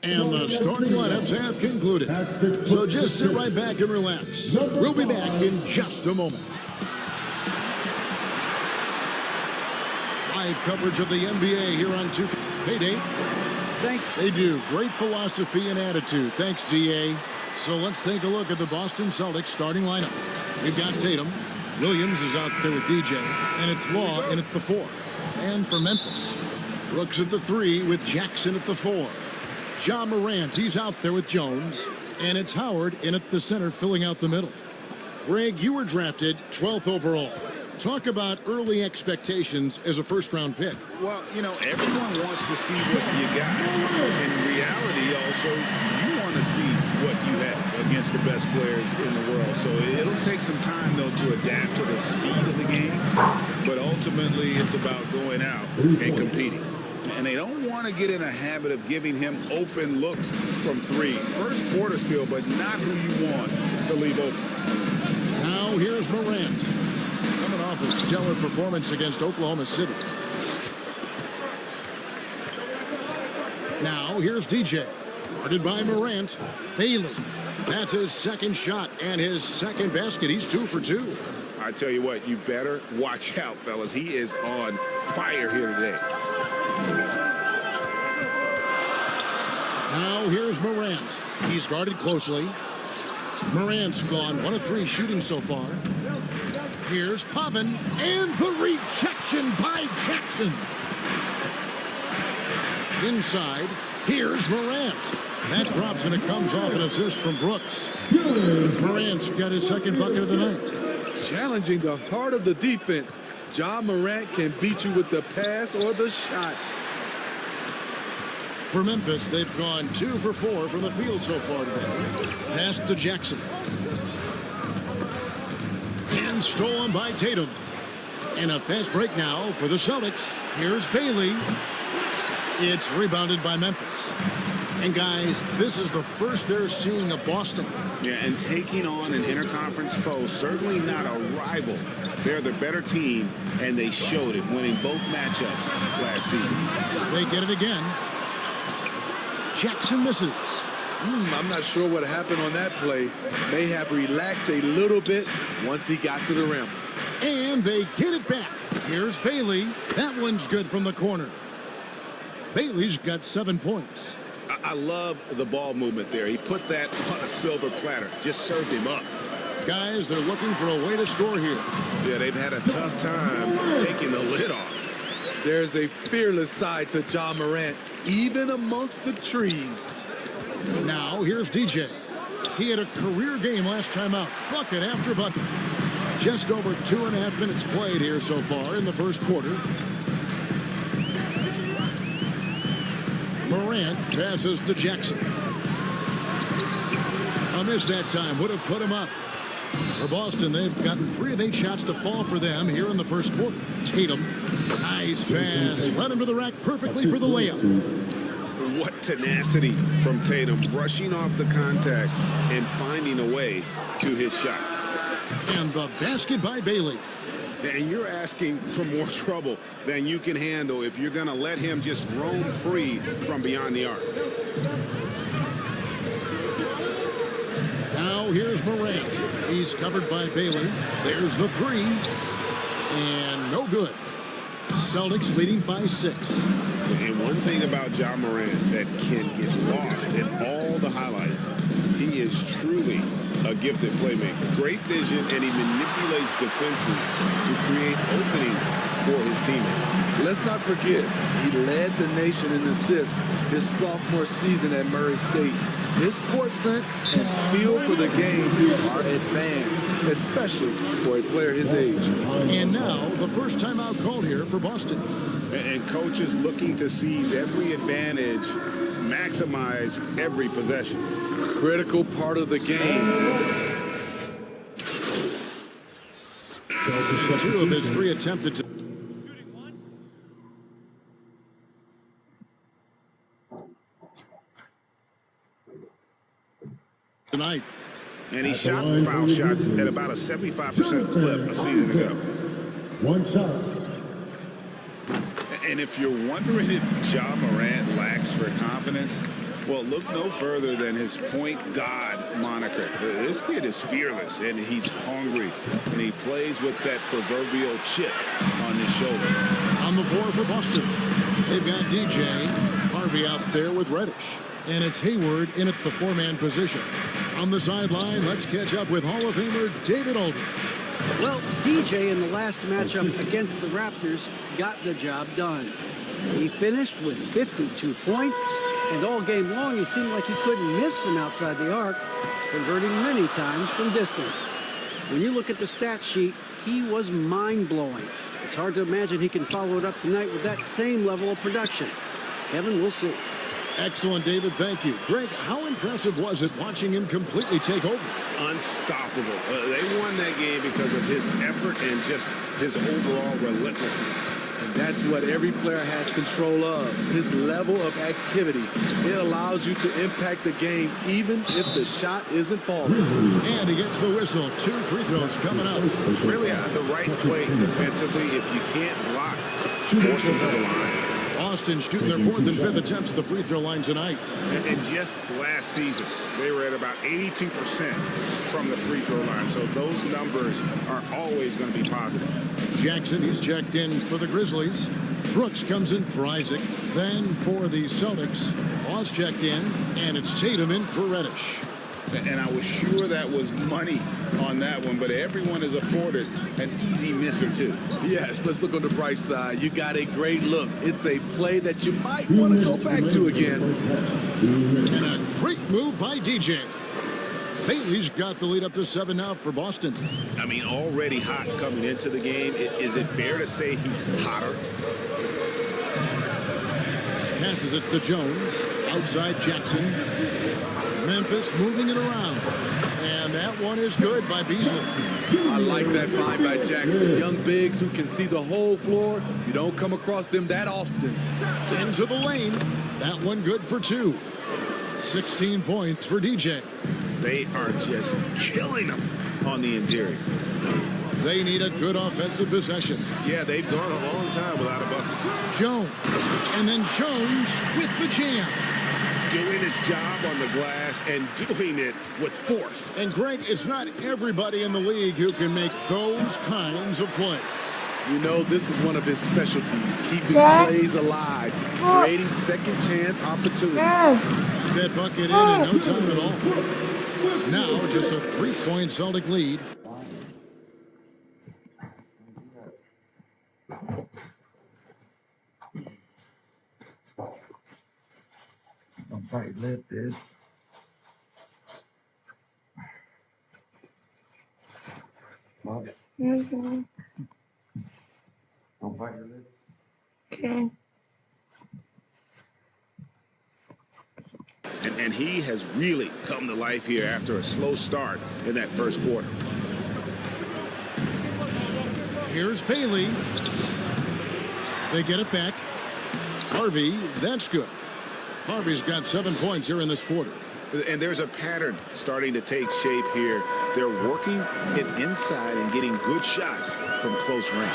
And the starting lineups have concluded. So just sit right back and relax. We'll be back in just a moment. Live coverage of the NBA here on 2K. Hey, Dave. Thanks. They do. Great philosophy and attitude. Thanks, DA. So let's take a look at the Boston Celtics starting lineup. We've got Tatum. Williams is out there with DJ. And it's Law in at the 4. And for Memphis, Brooks at the 3 with Jackson at the 4. Ja Morant, he's out there with Jones. And it's Howard in at the center filling out the middle. Greg, you were drafted 12th overall. Talk about early expectations as a first-round pick. Well, you know, everyone wants to see what you got. In reality, also, you want to see what you have against the best players in the world. So it'll take some time, though, to adapt to the speed of the game. But ultimately, it's about going out and competing. And they don't want to get in a habit of giving him open looks from 3. First quarter still, but not who you want to leave open. Now here's Morant. Coming off a stellar performance against Oklahoma City. Now here's DJ. Guarded by Morant. Bailey. That's his second shot and his second basket. He's 2 for 2. I tell you what, you better watch out, fellas. He is on fire here today. Now here's Morant. He's guarded closely. Morant's gone 1 of 3 shooting so far. Here's Pavin, and the rejection by Jackson. Inside, here's Morant. That drops and it comes off an assist from Brooks. Morant's got his second bucket of the night. Challenging the heart of the defense. Ja Morant can beat you with the pass or the shot. For Memphis, they've gone 2 for 4 from the field so far today. Pass to Jackson. And stolen by Tatum. And a fast break now for the Celtics. Here's Bailey. It's rebounded by Memphis. And guys, this is the first they're seeing of Boston. Yeah, and taking on an interconference foe, certainly not a rival. They're the better team, and they showed it, winning both matchups last season. They get it again. Jackson misses. I'm not sure what happened on that play. May have relaxed a little bit once he got to the rim. And they get it back. Here's Bailey. That one's good from the corner. Bailey's got 7 points. I love the ball movement there. He put that on a silver platter. Just served him up. Guys, they're looking for a way to score here. Yeah, they've had a tough time taking the lid off. There's a fearless side to Ja Morant, even amongst the trees. Now, here's DJ. He had a career game last time out. Bucket after bucket. Just over 2.5 minutes played here so far in the first quarter. Morant passes to Jackson. A miss that time would have put him up. For Boston, they've gotten 3 of 8 shots to fall for them here in the first quarter. Tatum, nice pass. Led him to the rack perfectly for the layup. What tenacity from Tatum, brushing off the contact and finding a way to his shot. And the basket by Bailey. And you're asking for more trouble than you can handle if you're going to let him just roam free from beyond the arc. Now here's Morant. He's covered by Bailey. There's the 3. And no good. Celtics leading by 6. And one thing about Ja Morant that can get lost in all the highlights, he is truly a gifted playmaker. Great vision, and he manipulates defenses to create openings for his teammates. Let's not forget, he led the nation in assists his sophomore season at Murray State. His court sense and feel for the game are advanced, especially for a player his age. And now, the first timeout called here for Boston. And coaches looking to seize every advantage, maximize every possession. Critical part of the game. 2 of his 3 attempted to... tonight. And he shot foul shots at about a 75% clip a season ago. 1 shot. And if you're wondering if Ja Morant lacks for confidence, well, look no further than his point god moniker. This kid is fearless, and he's hungry, and he plays with that proverbial chip on his shoulder. On the floor for Boston, they've got DJ Harvey out there with Reddish, and it's Hayward in at the 4-man position. On the sideline, let's catch up with Hall of Famer David Aldridge. Well, DJ in the last matchup against the Raptors got the job done. He finished with 52 points, and all game long he seemed like he couldn't miss from outside the arc, converting many times from distance. When you look at the stat sheet, he was mind-blowing. It's hard to imagine he can follow it up tonight with that same level of production. Kevin, we'll see. Excellent, David. Thank you. Greg, how impressive was it watching him completely take over? Unstoppable. They won that game because of his effort and just his overall relentlessness. And that's what every player has control of, his level of activity. It allows you to impact the game even if the shot isn't falling. And he gets the whistle. 2 free throws coming up. Really the right play defensively. If you can't block, force him to the line. Boston shooting their 4th and 5th attempts at the free throw line tonight. And just last season, they were at about 82% from the free throw line. So those numbers are always going to be positive. Jackson, he's checked in for the Grizzlies. Brooks comes in for Isaac. Then for the Celtics, Ross checked in, and it's Tatum in for Reddish. And I was sure that was money on that one, but everyone is afforded an easy miss or 2. Yes, let's look on the bright side. You got a great look. It's a play that you might want to go back to again. And a great move by DJ. Bailey's got the lead up to 7 now for Boston. I mean, already hot coming into the game. Is it fair to say he's hotter? Passes it to Jones. Outside Jackson. Memphis moving it around. And that one is good by Beasley. I like that find by Jackson. Young bigs who can see the whole floor. You don't come across them that often. Into the lane. That one good for 2. 16 points for DJ. They are just killing them on the interior. They need a good offensive possession. Yeah, they've gone a long time without a bucket. Jones. And then Jones with the jam. Doing his job on the glass and doing it with force. And Greg, it's not everybody in the league who can make those kinds of plays. You know, this is one of his specialties, keeping plays alive, creating second chance opportunities. That bucket in no time at all. Now just a 3-point Celtic lead. Don't bite your lip, dude. Mm-hmm. Don't bite your lips. Okay. And he has really come to life here after a slow start in that first quarter. Here's Bailey. They get it back. Harvey, that's good. Harvey's got 7 points here in this quarter. And there's a pattern starting to take shape here. They're working it inside and getting good shots from close range.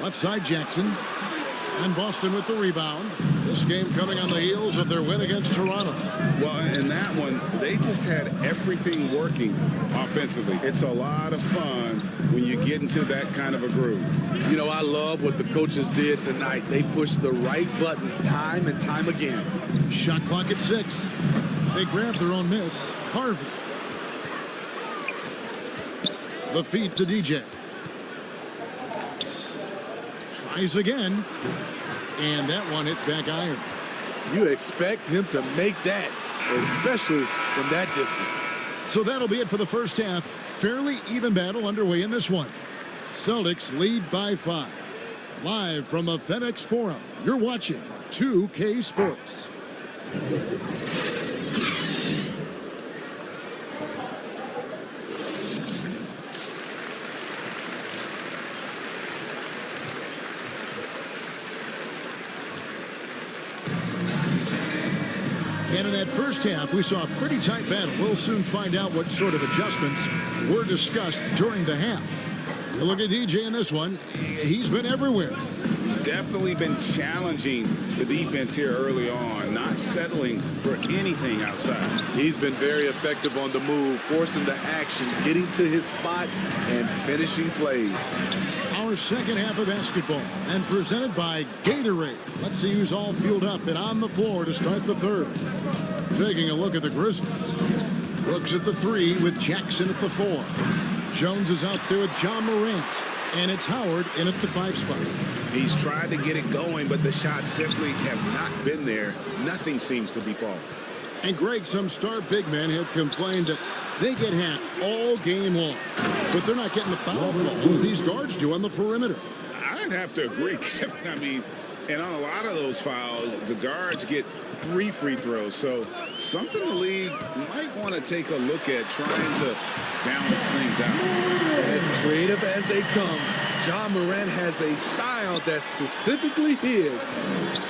Left side, Jackson. And Boston with the rebound. This game coming on the heels of their win against Toronto. Well, in that one, they just had everything working offensively. It's a lot of fun when you get into that kind of a groove. You know, I love what the coaches did tonight. They pushed the right buttons time and time again. Shot clock at 6. They grab their own miss. Harvey. The feed to DJ. Tries again. And that one hits back iron. You expect him to make that, especially from that distance. So that'll be it for the first half. Fairly even battle underway in this one. Celtics lead by 5. Live from the FedEx Forum, you're watching 2K Sports. And in that first half, we saw a pretty tight battle. We'll soon find out what sort of adjustments were discussed during the half. You look at DJ in this one. He's been everywhere. Definitely been challenging the defense here early on, not settling for anything outside. He's been very effective on the move, forcing the action, getting to his spots, and finishing plays. Our second half of basketball, and presented by Gatorade. Let's see who's all fueled up and on the floor to start the third. Taking a look at the Grizzlies. Brooks at the 3 with Jackson at the 4. Jones is out there with John Morant. And it's Howard in at the 5 spot. He's tried to get it going, but the shots simply have not been there. Nothing seems to be falling. And Greg, some star big men have complained that they get hacked all game long. But they're not getting the foul calls these guards do on the perimeter. I'd have to agree, Kevin. I mean, and on a lot of those fouls, the guards get 3 free throws. So something the league might want to take a look at, trying to balance things out. As creative as they come, John Morant has a style that's specifically his.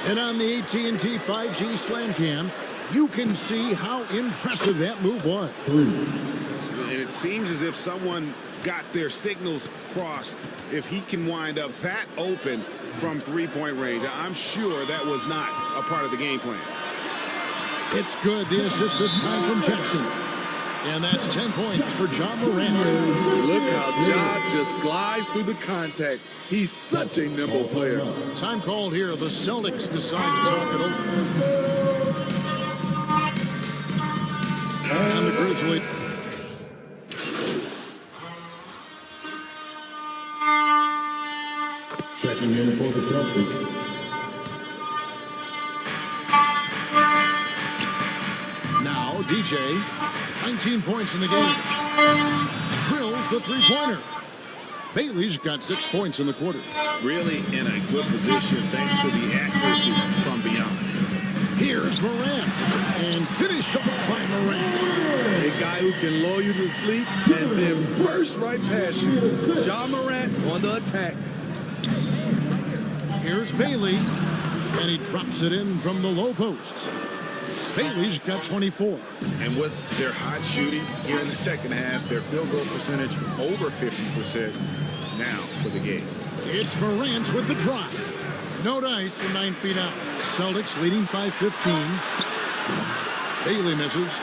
And on the AT&T 5G Slam Cam, you can see how impressive that move was. And it seems as if someone got their signals crossed. If he can wind up that open from 3-point range, I'm sure that was not a part of the game plan. It's good. The assist this time from Jackson. And that's 10 points for John Morant. Look how John just glides through the contact. He's such a nimble player. Time called here. The Celtics decide to talk it over. And the Grizzlies. Checking in for the Celtics. Now, DJ, 19 points in the game. Drills the 3-pointer. Bailey's got 6 points in the quarter. Really in a good position thanks to the accuracy from beyond. Here's Morant. And finished off by Morant. A guy who can lull you to sleep and then burst right past you. Ja Morant on the attack. Here's Bailey. And he drops it in from the low post. Bailey's got 24. And with their hot shooting here in the second half, their field goal percentage over 50% now for the game. It's Morant with the drive. No dice and 9 feet out. Celtics leading by 15. Bailey misses.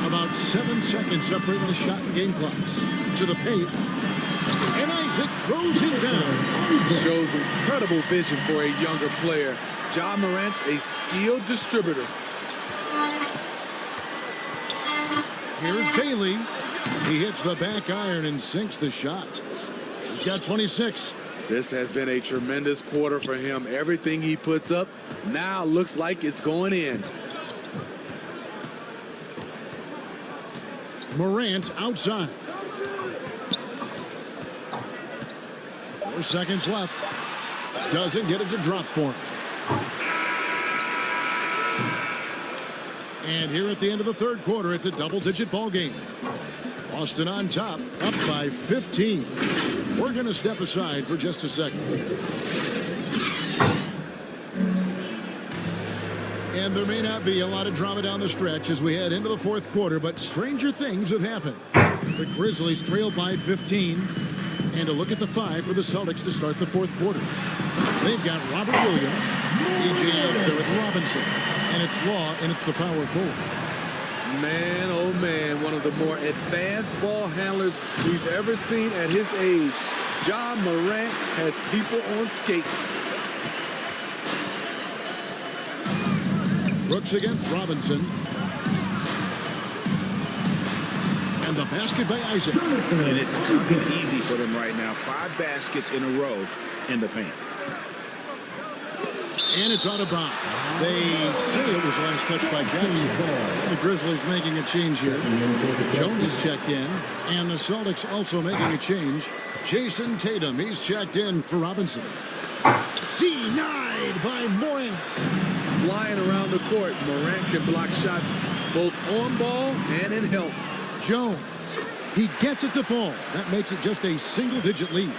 About 7 seconds separating the shot and game clocks. To the paint. And Isaac throws it down. Shows incredible vision for a younger player. Ja Morant's a skilled distributor. Here's Bailey. He hits the back iron and sinks the shot. He's got 26. This has been a tremendous quarter for him. Everything he puts up now looks like it's going in. Morant outside. 4 seconds left. Doesn't get it to drop for him. And here at the end of the third quarter, it's a double-digit ball game. Boston on top, up by 15. We're going to step aside for just a second. And there may not be a lot of drama down the stretch as we head into the fourth quarter, but stranger things have happened. The Grizzlies trail by 15. And a look at the 5 for the Celtics to start the fourth quarter. They've got Robert Williams, EJ out there with Robinson, and it's Law in at the power forward. Man, oh man, one of the more advanced ball handlers we've ever seen at his age. Ja Morant has people on skates. Brooks against Robinson. And the basket by Isaac. And it's coming easy for them right now. 5 baskets in a row in the paint. And it's out of bounds. They say it was last touched by Jackson. And the Grizzlies making a change here. Jones is checked in. And the Celtics also making a change. Jason Tatum, he's checked in for Robinson. Denied by Morant. Flying around the court, Morant can block shots both on ball and in help. Jones, he gets it to fall. That makes it just a single-digit lead.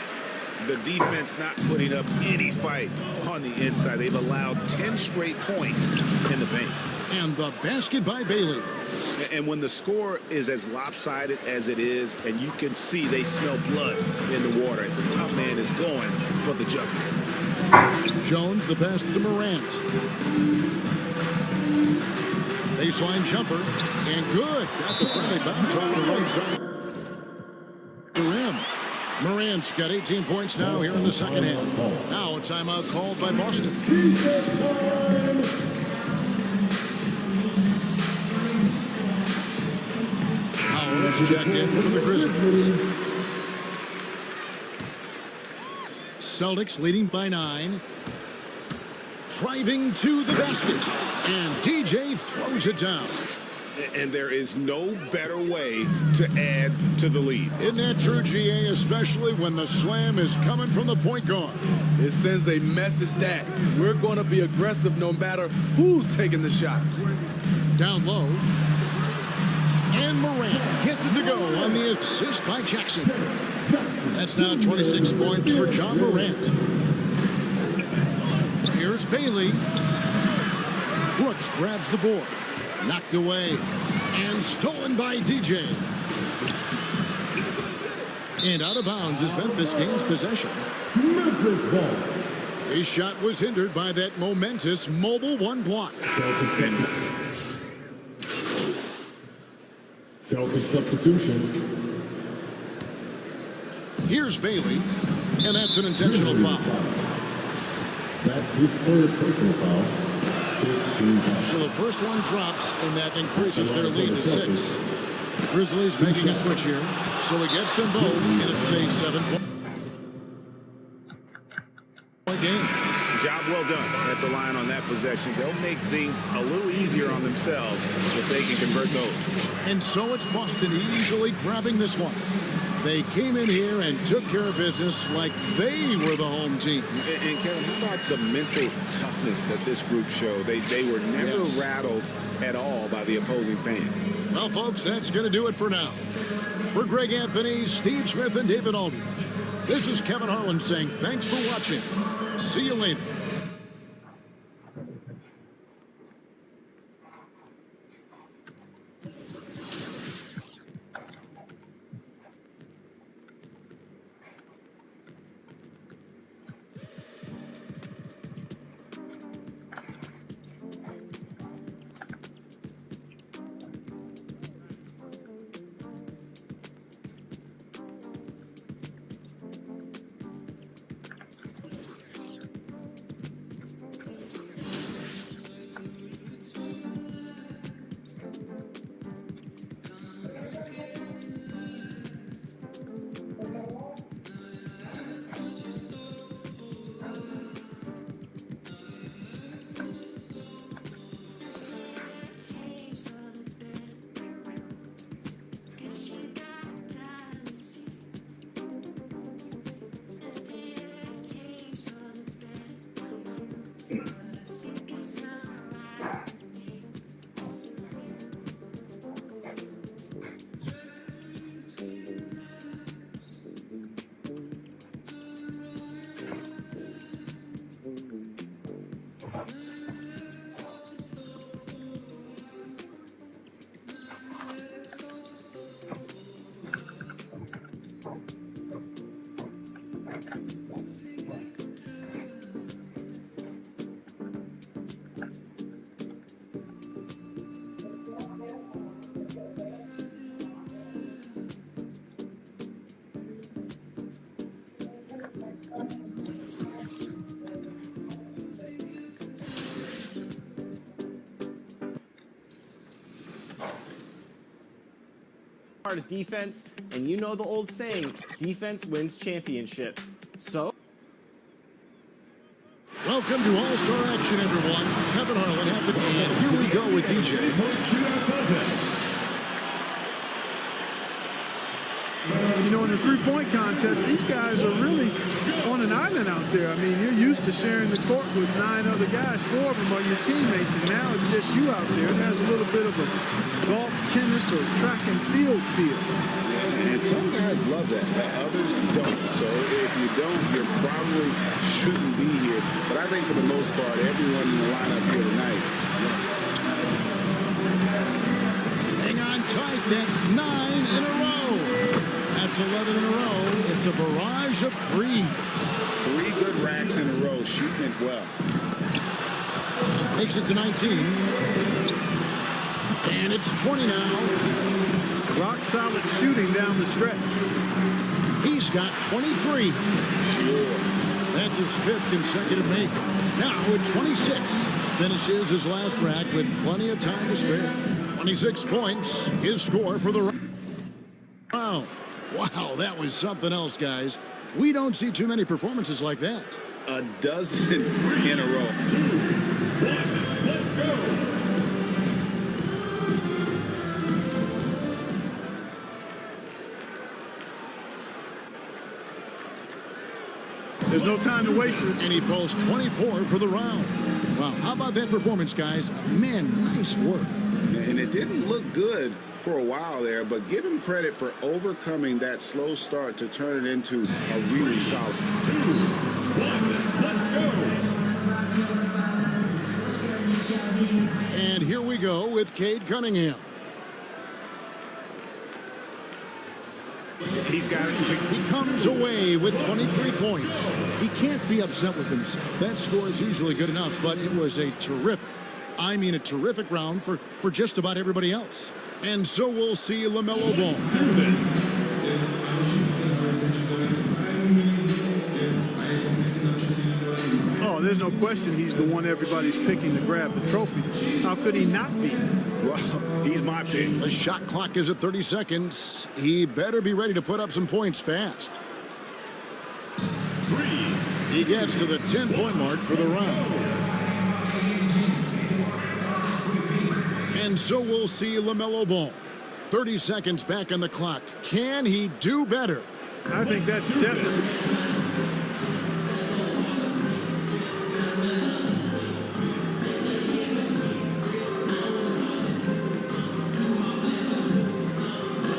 The defense not putting up any fight on the inside. They've allowed 10 straight points in the paint. And the basket by Bailey. And when the score is as lopsided as it is, and you can see they smell blood in the water, the top man is going for the jumper. Jones, the pass to Morant. Baseline jumper, and good. Got the friendly bounce off the right side. The rim. Morant's got 18 points now here in the second half. Now a timeout called by Boston. Howard's checked in from the Grizzlies. Celtics leading by 9. Driving to the basket. And DJ throws it down. And there is no better way to add to the lead. Isn't that true, GA, especially when the slam is coming from the point guard? It sends a message that we're going to be aggressive no matter who's taking the shot. Down low. And Morant gets it to go on the assist by Jackson. That's now 26 points for Ja Morant. Here's Bailey. Brooks grabs the board. Knocked away. And stolen by DJ. And out of bounds as Memphis gains possession. Memphis ball. His shot was hindered by that momentous mobile 1 block. Celtic substitution. Here's Bailey. And that's an intentional foul. That's his third personal foul. So the first one drops, and that increases their lead to 6. Grizzlies making a switch here, so he gets them both, and it's a 7-point game. Job well done at the line on that possession. They'll make things a little easier on themselves if they can convert those. And so it's Boston easily grabbing this one. They came in here and took care of business like they were the home team. And Kevin, how about the mental toughness that this group showed? They were never rattled at all by the opposing fans. Well, folks, that's going to do it for now. For Greg Anthony, Steve Smith, and David Aldridge, this is Kevin Harlan saying thanks for watching. See you later. Part of defense, and you know the old saying, defense wins championships. So welcome to All-Star Action, everyone. Kevin Harlan, and here we go with DJ. You know, in the three-point contest, these guys are really on an island out there. I mean, you're used to sharing the court with 9 other guys. 4 of them are your teammates, and now it's just you out there. It has a little bit of a golf, tennis, or track and field feel. And some guys love that, others don't. So if you don't, you probably shouldn't be here. But I think for the most part, everyone in the lineup here tonight loves it. Hang on tight. That's 9 in a row. That's 11 in a row. It's a barrage of threes. 3 good racks in a row, shooting it well. Makes it to 19. And it's 20 now. Rock solid shooting down the stretch. He's got 23. Sure. That's his 5th consecutive make. Now with 26. Finishes his last rack with plenty of time to spare. 26 points. His score for the round. Wow, that was something else, guys. We don't see too many performances like that. A dozen in a row. 2, 1, let's go. There's no time to waste it. And he posts 24 for the round. Wow, how about that performance, guys? Man, nice work. And it didn't look good for a while there, but give him credit for overcoming that slow start to turn it into a really solid. 2, 1, let's go. And here we go with Cade Cunningham. He's got it. He comes away with 23 points. He can't be upset with himself. That score is usually good enough, but it was a terrific round for just about everybody else. And so we'll see LaMelo Ball. Let's do this. Oh, there's no question he's the one everybody's picking to grab the trophy. How could he not be? Well, he's my pick. The shot clock is at 30 seconds. He better be ready to put up some points fast. 3. He gets to the 10-point mark for the round. And so we'll see LaMelo Ball. 30 seconds back on the clock. Can he do better? I think that's definitely.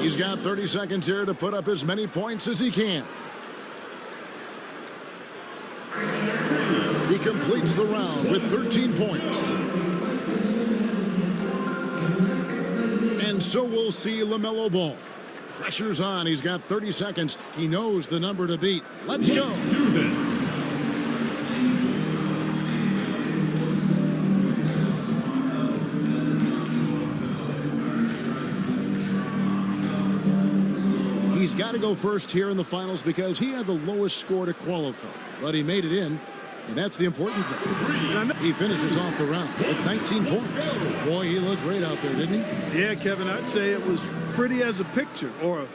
He's got 30 seconds here to put up as many points as he can. He completes the round with 13 points. And so we'll see LaMelo Ball. Pressure's on. He's got 30 seconds. He knows the number to beat. Let's go. Do this. He's got to go first here in the finals because he had the lowest score to qualify. But he made it in, and that's the important thing. He finishes off the round with 19 points. Boy, he looked great out there, didn't he? Yeah, Kevin, I'd say it was pretty as a picture or a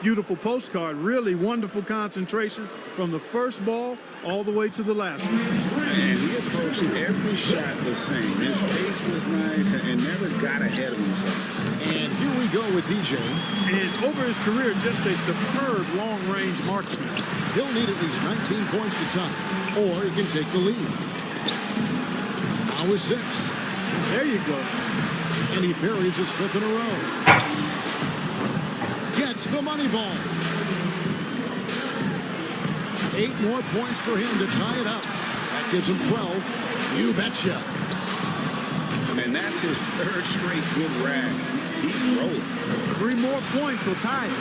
beautiful postcard. Really wonderful concentration from the first ball all the way to the last one. And he approached every shot the same. His pace was nice and never got ahead of himself. And here we go with DJ. And over his career, just a superb long-range marksman. He'll need at least 19 points to tie, or he can take the lead. Now with 6. There you go. And he buries his 5th in a row. Gets the money ball. 8 more points for him to tie it up. That gives him 12. You betcha. And that's his 3rd straight good rag. He's rolling. 3 more points will tie it.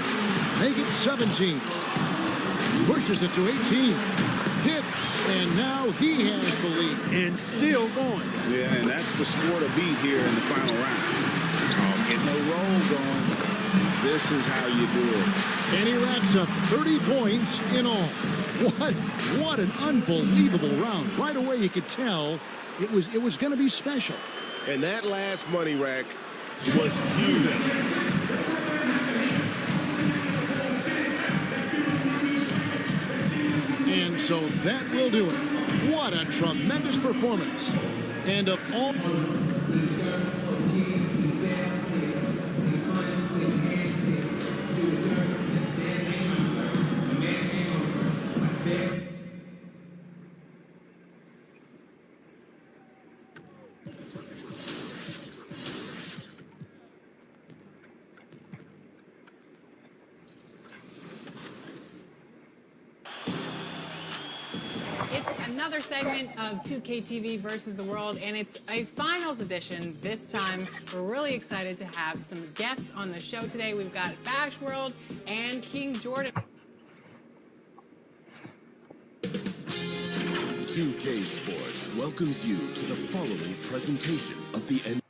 Make it 17. Pushes it to 18. Hits, and now he has the lead. And still going. Yeah, and that's the score to beat here in the final round. Oh, getting a roll going. This is how you do it. And he racks up 30 points in all. What an unbelievable round. Right away you could tell it was going to be special. And that last money rack was huge. And so that will do it. What a tremendous performance. And of all... It's another segment of 2K TV versus the world, and it's a finals edition. This time, we're really excited to have some guests on the show today. We've got Bash World and King Jordan. 2K Sports welcomes you to the following presentation of the NBA.